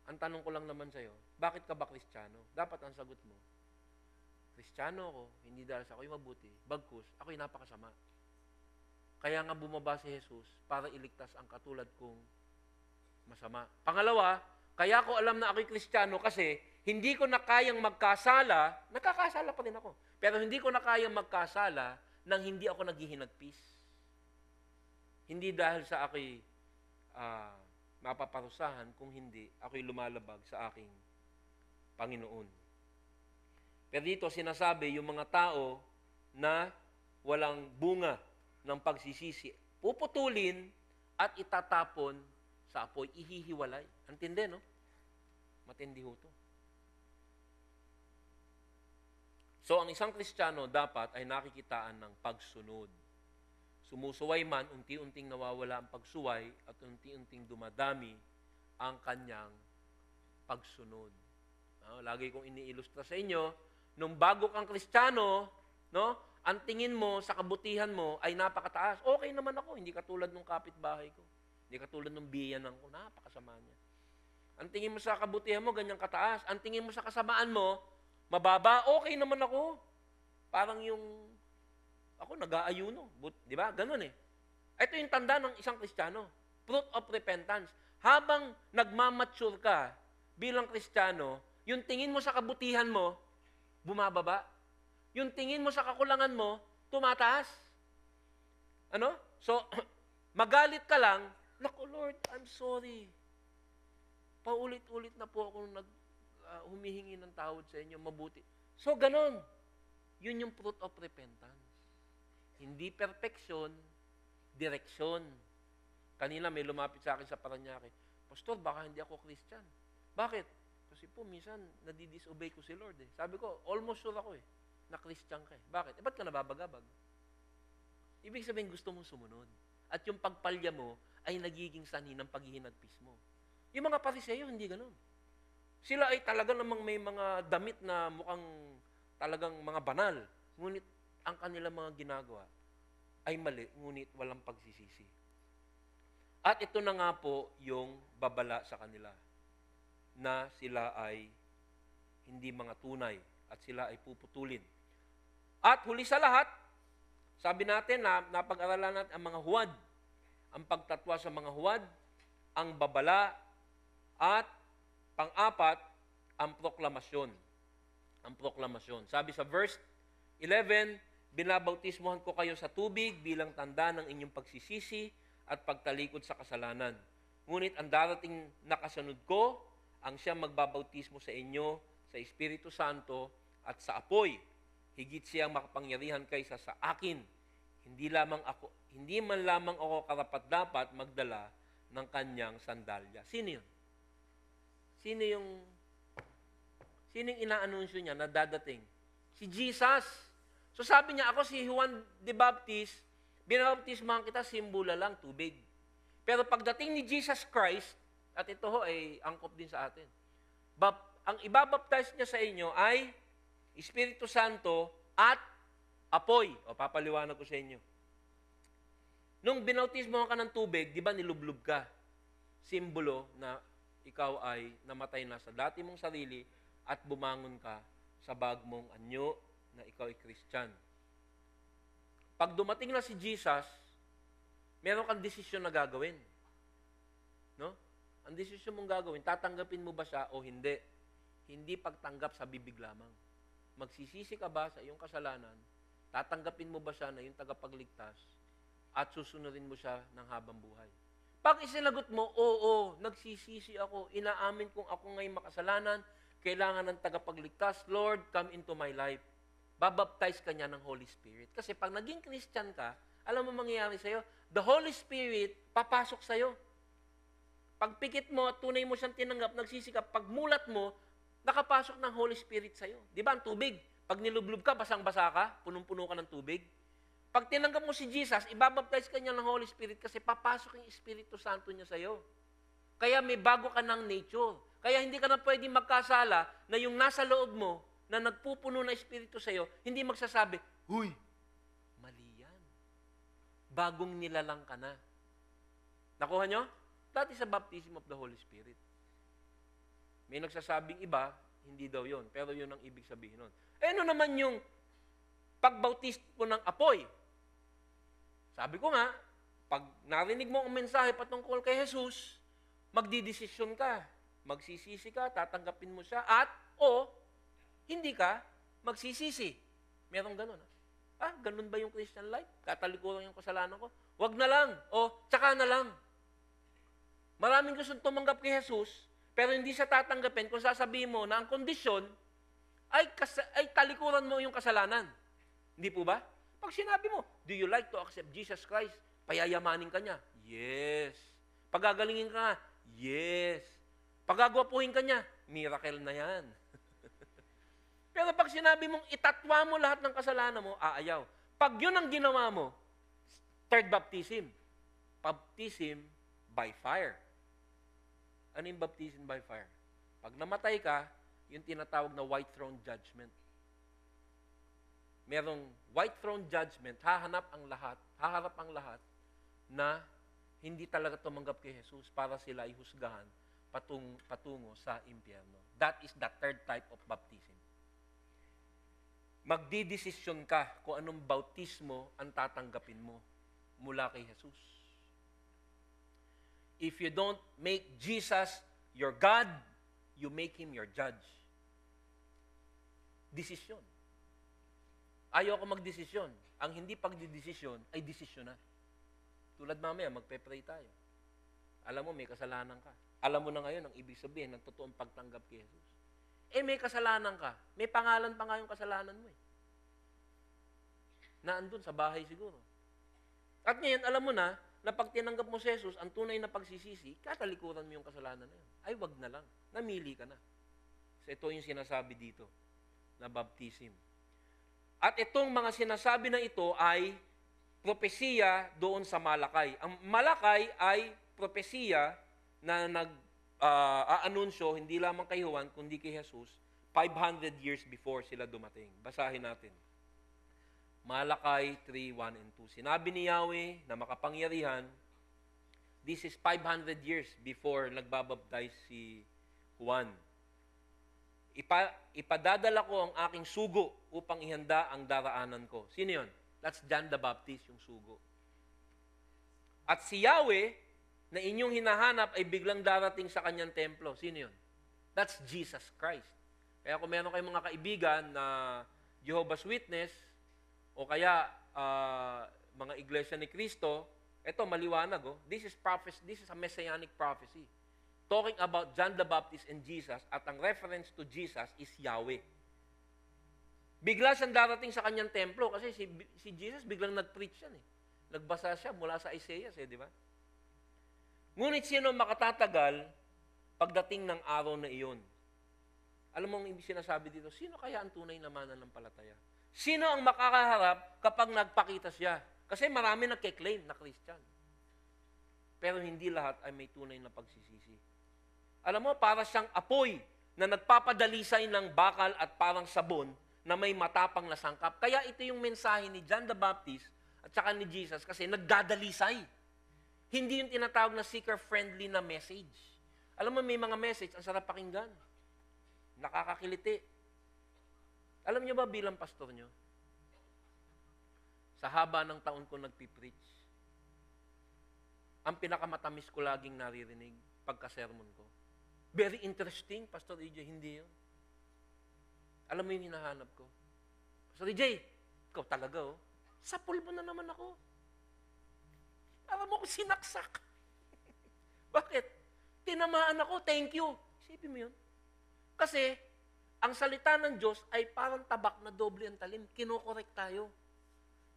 Ang tanong ko lang naman sa'yo, bakit ka ba Kristiyano? Dapat ang sagot mo, Kristiyano ako, hindi dahil sa ako'y mabuti, bagkus, ako'y napakasama. Kaya nga bumaba si Jesus para iligtas ang katulad kong masama. Pangalawa, kaya ko alam na ako'y Kristiyano kasi hindi ko na kayang magkasala, nakakasala pa rin ako, pero hindi ko na kayang magkasala nang hindi ako naghihinagpis. Hindi dahil sa ako'y mapaparusahan, kung hindi, ako'y lumalabag sa aking Panginoon. Pero dito sinasabi, yung mga tao na walang bunga ng pagsisisi, puputulin at itatapon sa apoy, ihihiwalay. Antindi, no? Matindi ho to. So, ang isang Kristiyano dapat ay nakikitaan ng pagsunod. Sumusuway man, unti-unting nawawala ang pagsuway at unti-unting dumadami ang kanyang pagsunod. Lagi kong iniilustra sa inyo, nung bago kang Kristiyano, no, ang tingin mo sa kabutihan mo ay napakataas. Okay naman ako, hindi katulad ng kapitbahay ko. Hindi katulad ng biyanan ko, napakasama niya. Ang tingin mo sa kabutihan mo, ganyang kataas. Ang tingin mo sa kasamaan mo, mababa, okay naman ako. Parang yung ako nag-aayuno, di ba? Ganun eh. Ito yung tanda ng isang Kristiyano. Fruit of repentance. Habang nagmamature ka bilang Kristiyano, yung tingin mo sa kabutihan mo, bumababa. Yung tingin mo sa kakulangan mo, tumataas. Ano? So, magalit ka lang, naku Lord, I'm sorry. Paulit-ulit na po ako humihingi ng tawad sa inyo, mabuti. So, ganun. Yun yung fruit of repentance. Hindi perfection, direksyon. Kanina may lumapit sa akin sa Paranaque, Pastor, baka hindi ako Christian. Bakit? Kasi po, minsan, nadidisobey ko si Lord eh. Sabi ko, almost sure ako eh, na Christian ka eh. Bakit? Ba't ka nababagabag? Ibig sabihin, gusto mong sumunod. At yung pagpalya mo ay nagiging sanhi ng paghihinagpis mo. Yung mga Pariseo, hindi ganun. Sila ay talaga namang may mga damit na mukhang talagang mga banal. Ngunit, ang kanilang mga ginagawa ay mali, ngunit walang pagsisisi. At ito na nga po yung babala sa kanila, na sila ay hindi mga tunay at sila ay puputulin. At huli sa lahat, sabi natin na napag-aralan natin ang mga huwad, ang pagtatwa sa mga huwad, ang babala, at pang-apat, ang proklamasyon. ang proklamasyon. Sabi sa verse 11, binabautismohan ko kayo sa tubig bilang tanda ng inyong pagsisisi at pagtalikod sa kasalanan. Ngunit ang darating na kasunod ko, ang siyang magbabautismo sa inyo sa Espiritu Santo at sa apoy. Higit siyang makapangyarihan kaysa sa akin. Hindi man lamang ako karapat-dapat magdala ng kanyang sandalya. Sino yun? Sino yung inaanunsyo niya na dadating? Si Jesus. So sabi niya, ako si Juan the Baptist, binabautismahan kita, simbolo lang, tubig. Pero pagdating ni Jesus Christ, at ito ho ay angkop din sa atin, ang ibabaptize niya sa inyo ay Espiritu Santo at apoy. O papaliwanag ko sa inyo. Nung binautismohan ka ng tubig, di ba nilublob ka? Simbolo na ikaw ay namatay na sa dati mong sarili at bumangon ka sa bagmong anyo na ikaw ay Christian. Pag dumating na si Jesus, meron kang desisyon na gagawin. No? Ang desisyon mong gagawin, tatanggapin mo ba siya o hindi? Hindi pagtanggap sa bibig lamang. Magsisisi ka ba sa iyong kasalanan? Tatanggapin mo ba siya na yung tagapagligtas? At susunodin mo siya ng habang buhay? Pag isinagot mo, oo, nagsisisi ako, inaamin kong ako ngayong makasalanan, kailangan ng tagapagligtas, Lord, come into my life. Babaptize ka niya ng Holy Spirit. Kasi pag naging Christian ka, alam mo mangyayari sa'yo? The Holy Spirit, papasok sa'yo. Pag pikit mo at tunay mo siyang tinanggap, nagsisikap, pag mulat mo, nakapasok ng Holy Spirit sa'yo. Di ba ang tubig? Pag nilublob ka, basang-basa ka, punong-puno ka ng tubig. Pag tinanggap mo si Jesus, ibabaptize ka niya ng Holy Spirit kasi papasok yung Espiritu Santo niya sa'yo. Kaya may bago ka ng nature. Kaya hindi ka na pwedeng magkasala na yung nasa loob mo, na nagpupuno na Espiritu sa'yo, hindi magsasabi, huy, mali yan. Bagong nilalang ka na. Nakuha nyo? That is a baptism of the Holy Spirit. May nagsasabing iba, hindi daw yon, pero yun ang ibig sabihin nun. Ano naman yung pagbautismo ng apoy? Sabi ko nga, pag narinig mo ang mensahe patungkol kay Jesus, magdidesisyon ka, magsisisi ka, tatanggapin mo siya, at o hindi ka magsisisi. Merong ganun. Ganun ba yung Christian life? Tatalikuran yung kasalanan ko? Wag na lang. O, tsaka na lang. Maraming gusto tumanggap kay Jesus, pero hindi siya tatanggapin kung sasabihin mo na ang kondisyon ay talikuran mo yung kasalanan. Hindi po ba? Pag sinabi mo, do you like to accept Jesus Christ? Payayamanin ka niya? Yes. Pagagalingin ka nga? Yes. Pagagwapuhin ka niya? Miracle na yan. Pero pag sinabi mong itatwa mo lahat ng kasalanan mo, aayaw. Pag yun ang ginawa mo, third baptism. Baptism by fire. Ano yung baptism by fire? Pag namatay ka, yung tinatawag na white throne judgment. Merong white throne judgment, haharap ang lahat na hindi talaga tumanggap kay Jesus para sila ay husgahan patungo sa impyerno. That is the third type of baptism. Magdidesisyon ka kung anong bautismo ang tatanggapin mo mula kay Jesus. If you don't make Jesus your God, you make Him your judge. Desisyon. Ayaw ko magdesisyon. Ang hindi pagdidesisyon ay desisyon na. Tulad mamaya, magpe-pray tayo. Alam mo, may kasalanan ka. Alam mo na ngayon ang ibig sabihin ng totoong pagtanggap kay Jesus. May kasalanan ka. May pangalan pa nga yung kasalanan mo . Naandun sa bahay siguro. At ngayon, alam mo na pag tinanggap mo si Jesus, ang tunay na pagsisisi, katalikuran mo yung kasalanan na yun. Ay, wag na lang. Namili ka na. So, ito yung sinasabi dito na baptism. At itong mga sinasabi na ito ay propesiya doon sa Malakay. Ang Malakay ay propesiya na nag-aanunsyo, hindi lamang kay Juan, kundi kay Jesus, 500 years before sila dumating. Basahin natin. Malakay 3:1 and 2. Sinabi ni Yahweh na makapangyarihan, this is 500 years before nagbabaptize si Juan. Ipadadala ko ang aking sugo upang ihanda ang daraanan ko. Sino yun? That's John the Baptist, yung sugo. At si Yahweh, na inyong hinahanap ay biglang darating sa kanyang templo. Sino yun? That's Jesus Christ. Kaya kung meron kayong mga kaibigan na Jehovah's Witness, o kaya mga iglesia ni Cristo, ito maliwanag, oh. This is a messianic prophecy. Talking about John the Baptist and Jesus, at ang reference to Jesus is Yahweh. Bigla siyang darating sa kanyang templo kasi si Jesus biglang nag-preach yan eh. Nagbasa siya mula sa Isaiah, di ba? Ngunit sino makatatagal pagdating ng araw na iyon? Alam mo ang ibig sinasabi dito, sino kaya ang tunay na mananampalataya? Sino ang makakaharap kapag nagpakita siya? Kasi marami nagke-claim na Christian. Pero hindi lahat ay may tunay na pagsisisi. Alam mo, para siyang apoy na nagpapadalisay ng bakal at parang sabon na may matapang na sangkap. Kaya ito yung mensahe ni John the Baptist at saka ni Jesus kasi nagdadalisay. Hindi yung tinatawag na seeker-friendly na message. Alam mo, may mga message, ang sarap pakinggan. Nakakakiliti. Alam niyo ba bilang pastor niyo, sa haba ng taon ko nagpipreach, ang pinakamatamis ko laging naririnig pagka-sermon ko. Very interesting, Pastor EJ, hindi yun. Alam mo yung hinahanap ko? Pastor EJ, ikaw talaga, oh. Sa pulbo na naman ako. Alam mo ko sinaksak. Bakit? Tinamaan ako, thank you. Isipin mo yun. Kasi, ang salita ng Diyos ay parang tabak na doble ang talim. Kinokorek tayo.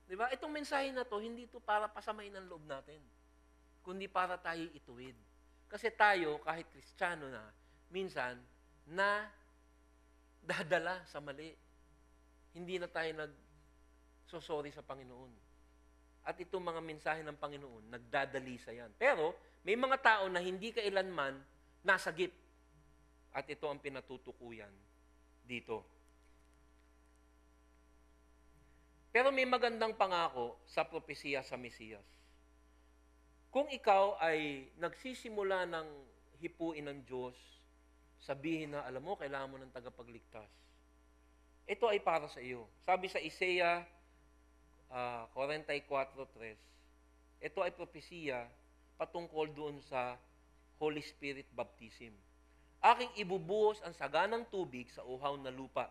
Diba? Itong mensahe na to, hindi ito para pasamain ang loob natin, kundi para tayo ituwid. Kasi tayo, kahit Kristiyano na, minsan, na dadala sa mali. Hindi na tayo nag-sorry sa Panginoon. At itong mga mensahe ng Panginoon, nagdadalisa yan. Pero, may mga tao na hindi kailanman nasagip. At ito ang pinatutukuyan dito. Pero may magandang pangako sa propesiya sa Mesiyas. Kung ikaw ay nagsisimula ng hipuin ng Diyos, sabihin na, alam mo, kailangan mo ng tagapagligtas. Ito ay para sa iyo. Sabi sa Isaiah 44:3, ito ay propesiya patungkol doon sa Holy Spirit baptism. Aking ibubuhos ang saganang tubig sa uhaw na lupa.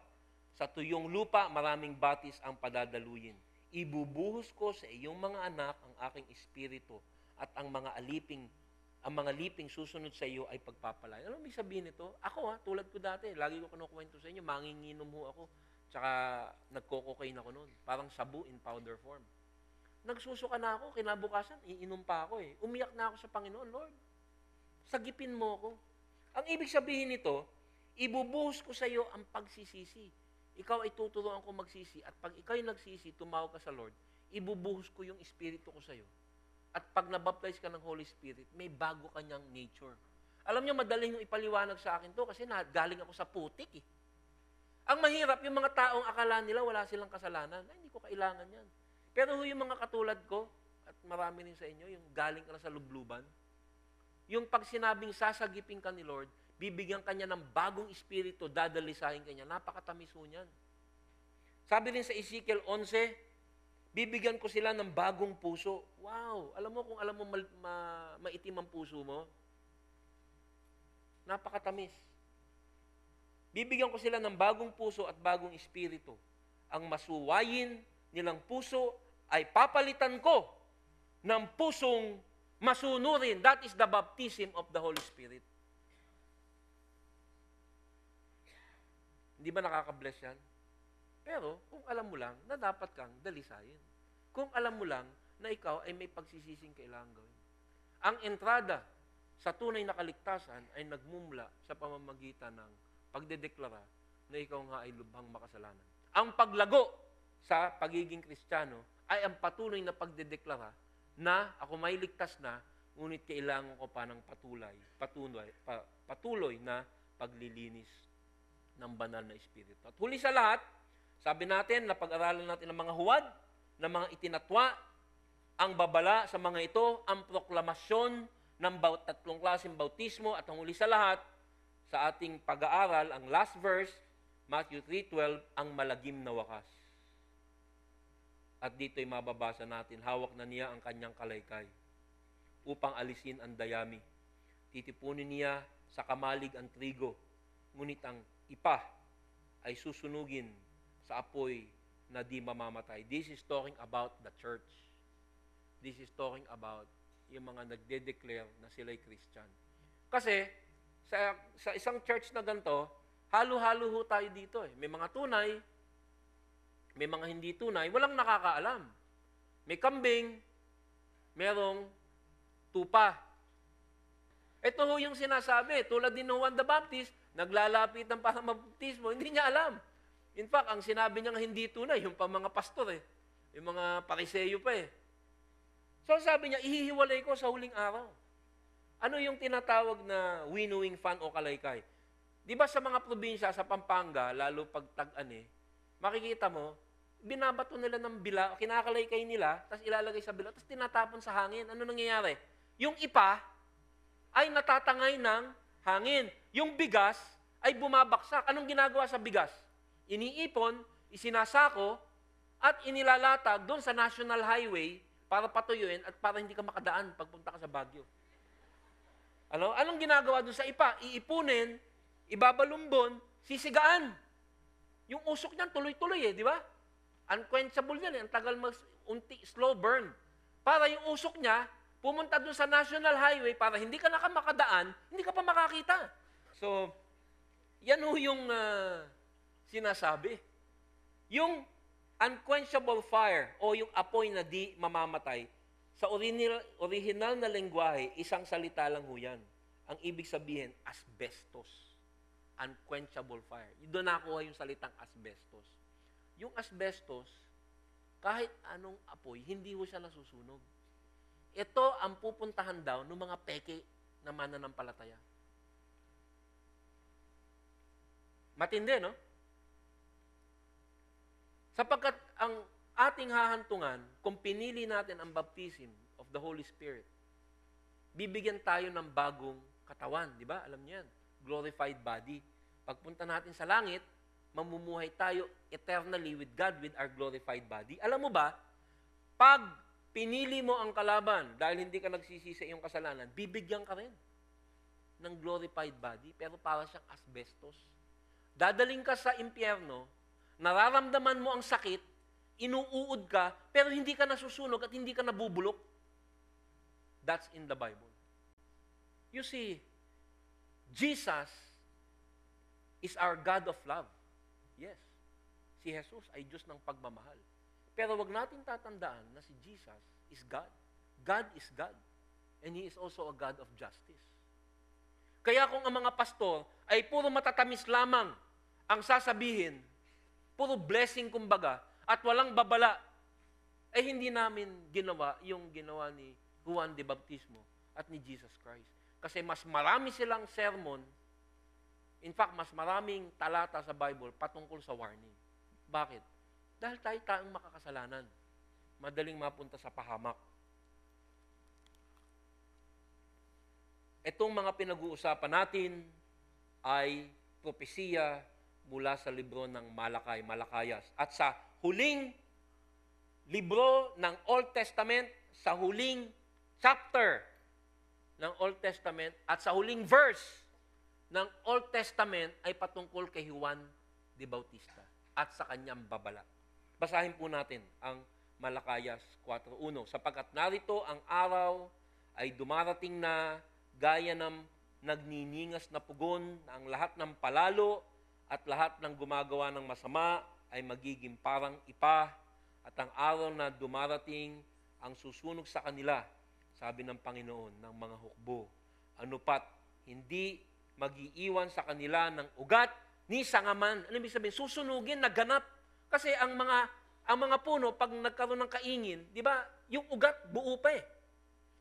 Sa tuyong lupa, maraming batis ang padadaluyin. Ibubuhos ko sa iyong mga anak ang aking espiritu at ang mga liping susunod sa iyo ay pagpapalain. Ano ibig sabihin nito? Ako tulad ko dati, lagi ko kinukwento sa inyo, manginginom ho ako, tsaka nagko-cocaine ako noon. Parang sabu in powder form. Nagsusuka na ako, kinabukasan, iinom pa ako eh. Umiyak na ako sa Panginoon, Lord, sagipin mo ako. Ang ibig sabihin nito, ibubuhos ko sa iyo ang pagsisisi. Ikaw ay tuturuan ko magsisi. At pag ikaw ay nagsisi, tumawag ka sa Lord, ibubuhos ko yung espiritu ko sa iyo. At pag nabaptize ka ng Holy Spirit, may bago kanyang nature. Alam niyo, madaling yung ipaliwanag sa akin to kasi galing ako sa putik eh. Ang mahirap, yung mga taong akala nila wala silang kasalanan. Ay, hindi ko kailangan yan. Pero yung mga katulad ko, at marami rin sa inyo, yung galing ka na sa lubluban, yung pag sinabing sasagipin ka ni Lord, bibigyan kanya ng bagong espiritu, dadalisahin kanya. Napakatamis ho niyan. Sabi rin sa Ezekiel 11, bibigyan ko sila ng bagong puso. Wow! Alam mo, kung alam mo maitim ang puso mo, napakatamis. Bibigyan ko sila ng bagong puso at bagong espiritu. Ang masuwayin nilang puso ay papalitan ko ng pusong masunurin. That is the baptism of the Holy Spirit. Hindi ba nakaka-bless yan? Pero, kung alam mo lang na dapat kang dalisayin. Kung alam mo lang na ikaw ay may pagsisising kailangan gawin. Ang entrada sa tunay na kaligtasan ay nagmumula sa pamamagitan ng pagdedeklara na ikaw nga ay lubhang makasalanan. Ang paglago sa pagiging Kristiyano ay ang patuloy na pagdedeklara na ako may ligtas na, ngunit kailangan ko pa ng patuloy na paglilinis ng banal na espiritu. At huli sa lahat, sabi natin na pag-aralan natin ng mga huwad, ng mga itinatwa, ang babala sa mga ito, ang proklamasyon ng tatlong klaseng bautismo, at ang huli sa lahat, sa ating pag-aaral, ang last verse, Matthew 3:12, ang malagim na wakas. At dito'y mababasa natin, hawak na niya ang kanyang kalaykay upang alisin ang dayami. Titipunin niya sa kamalig ang trigo, ngunit ang ipa ay susunugin sa apoy na di mamamatay. This is talking about the church. This is talking about yung mga nagde-declare na sila'y Christian. Kasi, sa isang church na ganito, halo-halo ho tayo dito eh. May mga tunay, may mga hindi tunay, walang nakakaalam. May kambing, merong tupa. Ito ho yung sinasabi, tulad din ng Juan the Baptist, naglalapitan para mabaptismo, hindi niya alam. In fact, ang sinabi niya hindi tunay, yung pa mga pastor eh, yung mga pariseyo pa eh. So sabi niya, ihihiwalay ko sa huling araw. Ano yung tinatawag na winnowing fan o kalaykay? Di ba sa mga probinsya, sa Pampanga, lalo pag tag-ani, makikita mo, binabato nila ng bila, kinakalaykay nila, tapos ilalagay sa bila, tapos tinatapon sa hangin. Ano nangyayari? Yung ipa ay natatangay ng hangin. Yung bigas ay bumabaksak. Anong ginagawa sa bigas? Iniipon, isinasako, at inilalatag doon sa National Highway para patuyuin at para hindi ka makadaan pagpunta ka sa Baguio. Anong ginagawa doon sa ipa? Iipunin, ibabalumbon, sisigaan. Yung usok niyan tuloy-tuloy di ba? Unquenchable yan ang tagal slow burn. Para yung usok niya, pumunta doon sa National Highway para hindi ka nakamakadaan, hindi ka pa makakita. So, yan yung sinasabi. Yung unquenchable fire o yung apoy na di mamamatay, sa original na lengguwahe, isang salita lang ho yan. Ang ibig sabihin, asbestos. Unquenchable fire. Doon nakuha yung salitang asbestos. Yung asbestos, kahit anong apoy, hindi ho siya nasusunog. Ito ang pupuntahan daw ng mga peke na mananampalataya. Matindi, no? Sapagkat ang ating hahantungan, kung pinili natin ang baptism of the Holy Spirit, bibigyan tayo ng bagong katawan, di ba? Alam niyo yan, glorified body. Pagpunta natin sa langit, mamumuhay tayo eternally with God with our glorified body. Alam mo ba, pag pinili mo ang kalaban dahil hindi ka nagsisisi iyong kasalanan, bibigyan ka rin ng glorified body, pero para siyang asbestos. Dadaling ka sa impyerno, nararamdaman mo ang sakit, inuuod ka, pero hindi ka nasusunog at hindi ka nabubulok. That's in the Bible. You see, Jesus is our God of love. Yes, si Jesus ay Diyos ng pagmamahal. Pero wag nating tatandaan na si Jesus is God. God is God. And He is also a God of justice. Kaya kung ang mga pastor ay puro matatamis lamang ang sasabihin, puro blessing kumbaga, at walang babala, eh hindi namin ginawa yung ginawa ni Juan de Baptismo at ni Jesus Christ. Kasi mas marami silang sermon, in fact, mas maraming talata sa Bible patungkol sa warning. Bakit? Dahil tayo-taong makakasalanan. Madaling mapunta sa pahamak. Itong mga pinag-uusapan natin ay propesiya mula sa libro ng Malakayas. At sa huling libro ng Old Testament, sa huling chapter ng Old Testament, at sa huling verse ng Old Testament ay patungkol kay Juan de Bautista at sa kanyang babala. Basahin po natin ang Malakayas 4:1. Sapagkat narito ang araw ay dumarating na gaya ng nagniningas na pugon na ang lahat ng palalo at lahat ng gumagawa ng masama ay magiging parang ipa at ang araw na dumarating ang susunog sa kanila, sabi ng Panginoon, ng mga hukbo. Ano pat, hindi mag-iiwan sa kanila ng ugat ni sangaman. Ano ibig sabihin? Susunugin, naganap. Kasi ang mga puno, pag nagkaroon ng kaingin, di ba, yung ugat, buo pa eh.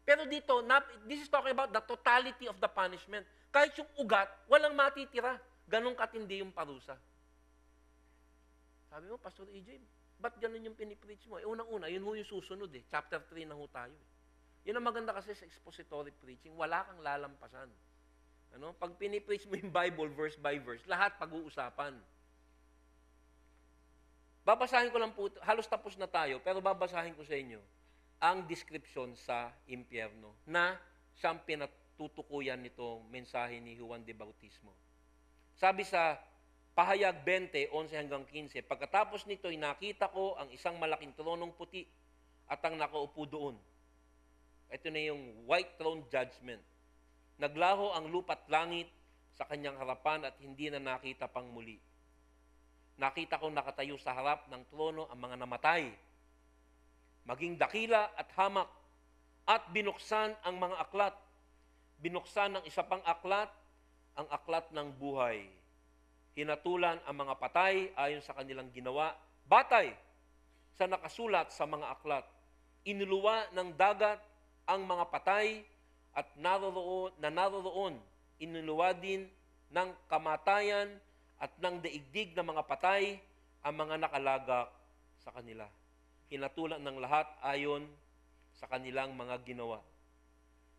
Pero dito, this is talking about the totality of the punishment. Kahit yung ugat, walang matitira. Ganong katindi yung parusa. Sabi mo, Pastor EJ, ba't ganun yung pinipreach mo? Unang-una, yun ho yung susunod eh. Chapter 3 na ho tayo eh. Yun ang maganda kasi sa expository preaching, wala kang lalampasan. Pag pinipreach mo yung Bible verse by verse, lahat pag-uusapan. Babasahin ko lang po, halos tapos na tayo, pero babasahin ko sa inyo ang description sa impyerno na siyang pinatutukuyan nitong mensahe ni Juan de Bautismo. Sabi sa Pahayag 20, 11 hanggang 15. Pagkatapos nito'y nakita ko ang isang malaking tronong puti at ang nakaupo doon. Ito na yung white throne judgment. Naglaho ang lupa't langit sa kanyang harapan at hindi na nakita pang muli. Nakita ko nakatayo sa harap ng trono ang mga namatay, maging dakila at hamak, at binuksan ang mga aklat. Binuksan ng isa pang aklat, ang aklat ng buhay. Hinatulan ang mga patay ayon sa kanilang ginawa, batay sa nakasulat sa mga aklat. Inuluwa ng dagat ang mga patay at naroroon. Inuluwa din ng kamatayan at ng daigdig ng mga patay ang mga nakalagak sa kanila. Hinatulan ng lahat ayon sa kanilang mga ginawa.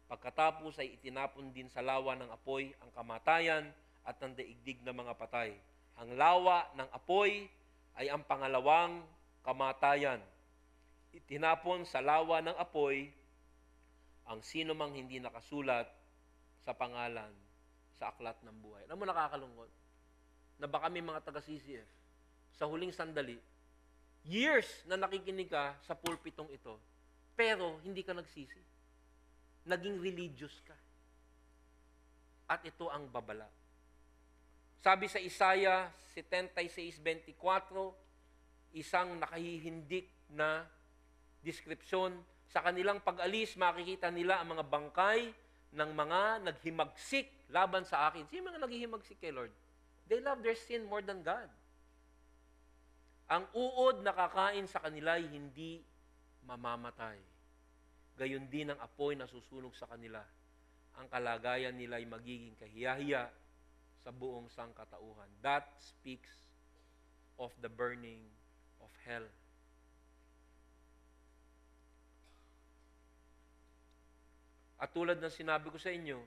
Pagkatapos ay itinapon din sa lawa ng apoy ang kamatayan at ng daigdig ng mga patay. Ang lawa ng apoy ay ang pangalawang kamatayan. Itinapon sa lawa ng apoy ang sino mang hindi nakasulat sa pangalan sa aklat ng buhay. Alam mo, nakakalungkot na baka may mga taga-CCF sa huling sandali, years na nakikinig ka sa pulpitong ito, pero hindi ka nagsisi. Naging religious ka. At ito ang babala. Sabi sa Isaiah 76:24, isang nakahihindik na deskripsyon, sa kanilang pag-alis, makikita nila ang mga bangkay ng mga naghimagsik laban sa akin. Sino mga naghihimagsik kay Lord? They love their sin more than God. Ang uod na kakain sa kanila ay hindi mamamatay. Gayon din ang apoy na susunog sa kanila. Ang kalagayan nila ay magiging kahiyahiya sa buong sangkatauhan. That speaks of the burning of hell. At tulad ng sinabi ko sa inyo,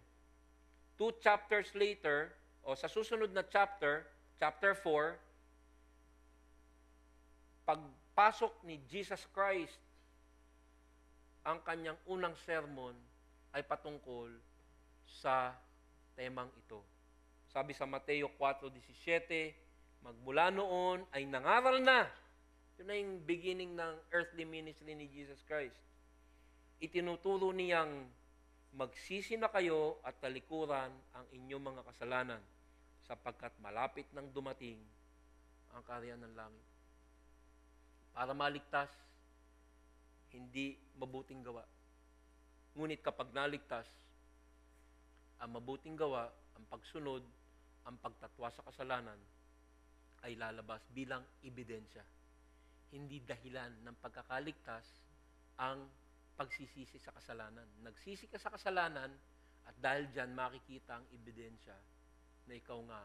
2 chapters later, o sa susunod na chapter, chapter 4, pagpasok ni Jesus Christ, ang kanyang unang sermon ay patungkol sa temang ito. Sabi sa Mateo 4:17, magmula noon ay nangaral na. Ito na yung beginning ng earthly ministry ni Jesus Christ. Itinuturo niyang magsisi na kayo at talikuran ang inyong mga kasalanan sapagkat malapit nang dumating ang kaharian ng langit. Para maligtas, hindi mabuting gawa. Ngunit kapag naligtas, ang mabuting gawa, ang pagsunod, ang pagtatwa sa kasalanan, ay lalabas bilang ebidensya. Hindi dahilan ng pagkakaligtas ang pagsisisi sa kasalanan. Nagsisi ka sa kasalanan at dahil dyan makikita ang ebidensya na ikaw nga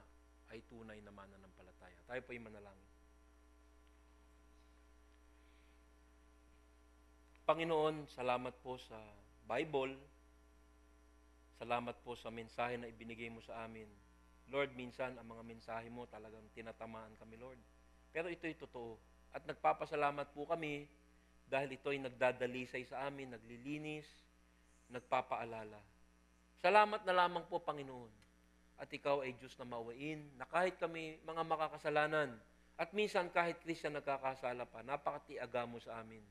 ay tunay na mananampalataya. Tayo po ay manalangin. Panginoon, salamat po sa Bible. Salamat po sa mensahe na ibinigay mo sa amin. Lord, minsan ang mga mensahe mo talagang tinatamaan kami, Lord. Pero ito'y totoo. At nagpapasalamat po kami dahil ito'y nagdadalisay sa amin, naglilinis, nagpapaalala. Salamat na lamang po, Panginoon. At ikaw ay Diyos na mawain, na kahit kami mga makakasalanan, at minsan kahit Kristiyan nagkakasala pa, napakatiaga mo sa amin.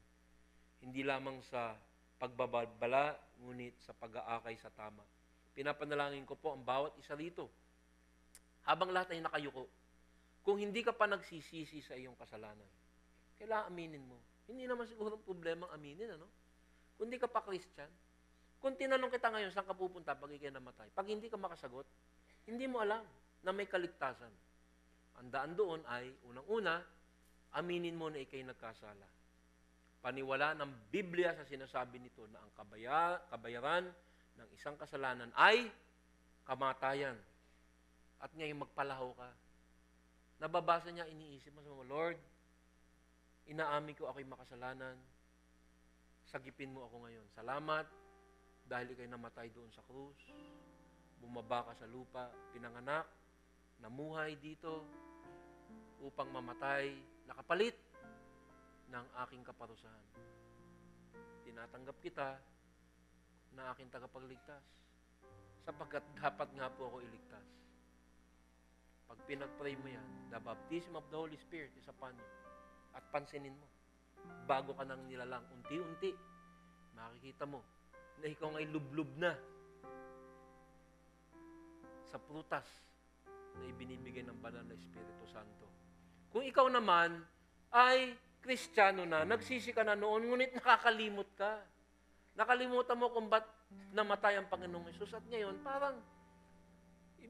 Hindi lamang sa pagbabala, ngunit sa pag-aakay sa tama. Pinapanalangin ko po ang bawat isa rito. Habang lahat ay nakayuko, kung hindi ka pa nagsisisi sa iyong kasalanan, kailangan aminin mo. Hindi naman siguro problema ang aminin, ano? Kung hindi ka pa Christian, kung tinanong kita ngayon, saan ka pupunta pag ikay namatay? Pag hindi ka makasagot, hindi mo alam na may kaligtasan. Ang daan doon ay, unang-una, aminin mo na ikay nagkasala. Paniwala ng Biblia sa sinasabi nito na ang kabayaran ng isang kasalanan ay kamatayan. At ngayon magpalaho ka. Nababasa niya, iniisip mo, Lord, inaamin ko ako'y makasalanan. Sagipin mo ako ngayon. Salamat dahil ikay namatay doon sa krus. Bumaba ka sa lupa, pinanganak, namuhay dito upang mamatay, nakapalit ng aking kaparusahan. Tinatanggap kita na aking tagapagligtas sapagkat dapat nga po ako iligtas. Pag pinag-pray mo yan, the baptism of the Holy Spirit is upon you. At pansinin mo, bago ka nang nilalang, unti-unti, makikita mo na ikaw ay lublub na sa prutas na ibinibigay ng banal na Espiritu Santo. Kung ikaw naman ay Kristiyano na, nagsisi ka na noon, ngunit nakakalimot ka. Nakalimutan mo kung ba't namatay ang Panginoong Hesus. At ngayon, parang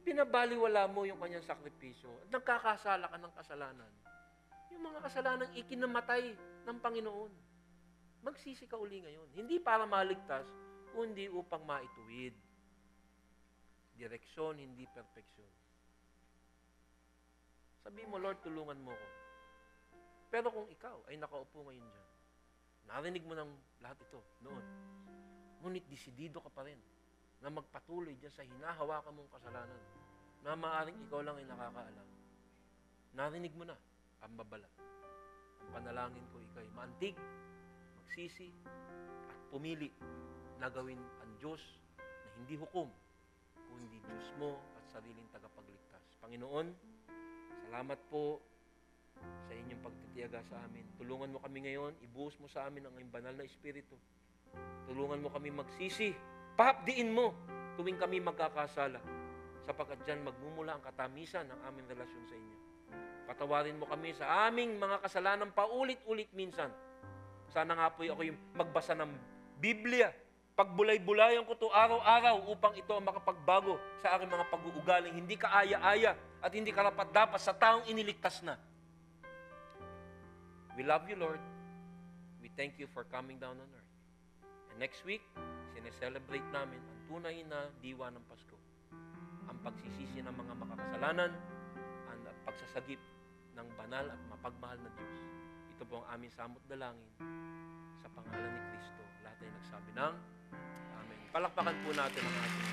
binabaliwala mo yung kanyang sakripisyo at nagkakasala ka ng kasalanan. Yung mga kasalanan ikinamatay ng Panginoon. Magsisi ka uli ngayon. Hindi para maligtas, kundi upang maituwid. Direksyon, hindi perfeksyon. Sabi mo, Lord, tulungan mo ko. Pero kung ikaw ay nakaupo ngayon dyan, narinig mo ng lahat ito noon, ngunit disidido ka pa rin na magpatuloy dyan sa hinahawakan mong kasalanan na maaaring ikaw lang ay nakakaalam. Narinig mo na ang babala. Ang panalangin ko ikay maantig, magsisi, at pumili na gawin ang Diyos na hindi hukom, kundi Diyos mo at sariling tagapagligtas. Panginoon, salamat po sa inyong pagtitiyaga sa amin. Tulungan mo kami ngayon, ibuhos mo sa amin ang iyong banal na Espiritu. Tulungan mo kami magsisi, pahapdiin mo tuwing kami magkakasala, sapagkat dyan magmumula ang katamisan ng aming relasyon sa inyo. Patawarin mo kami sa aming mga kasalanan paulit-ulit minsan. Sana nga po ako yung magbasa ng Biblia. Pagbulay-bulayan ko ito araw-araw upang ito ang makapagbago sa aking mga pag-uugaling hindi kaaya-aya at hindi karapat-dapat sa taong iniligtas na. We love you, Lord. We thank you for coming down on earth. And next week, sineselebrate namin ang tunay na diwa ng Pasko. Ang pagsisisi ng mga makakasalanan, ang pagsasagip ng banal at mapagmahal na Diyos. Ito po ang aming samot dalangin sa pangalan ni Kristo. Lahat ay nagsabi ng Amen. Palakpakan po natin ang ating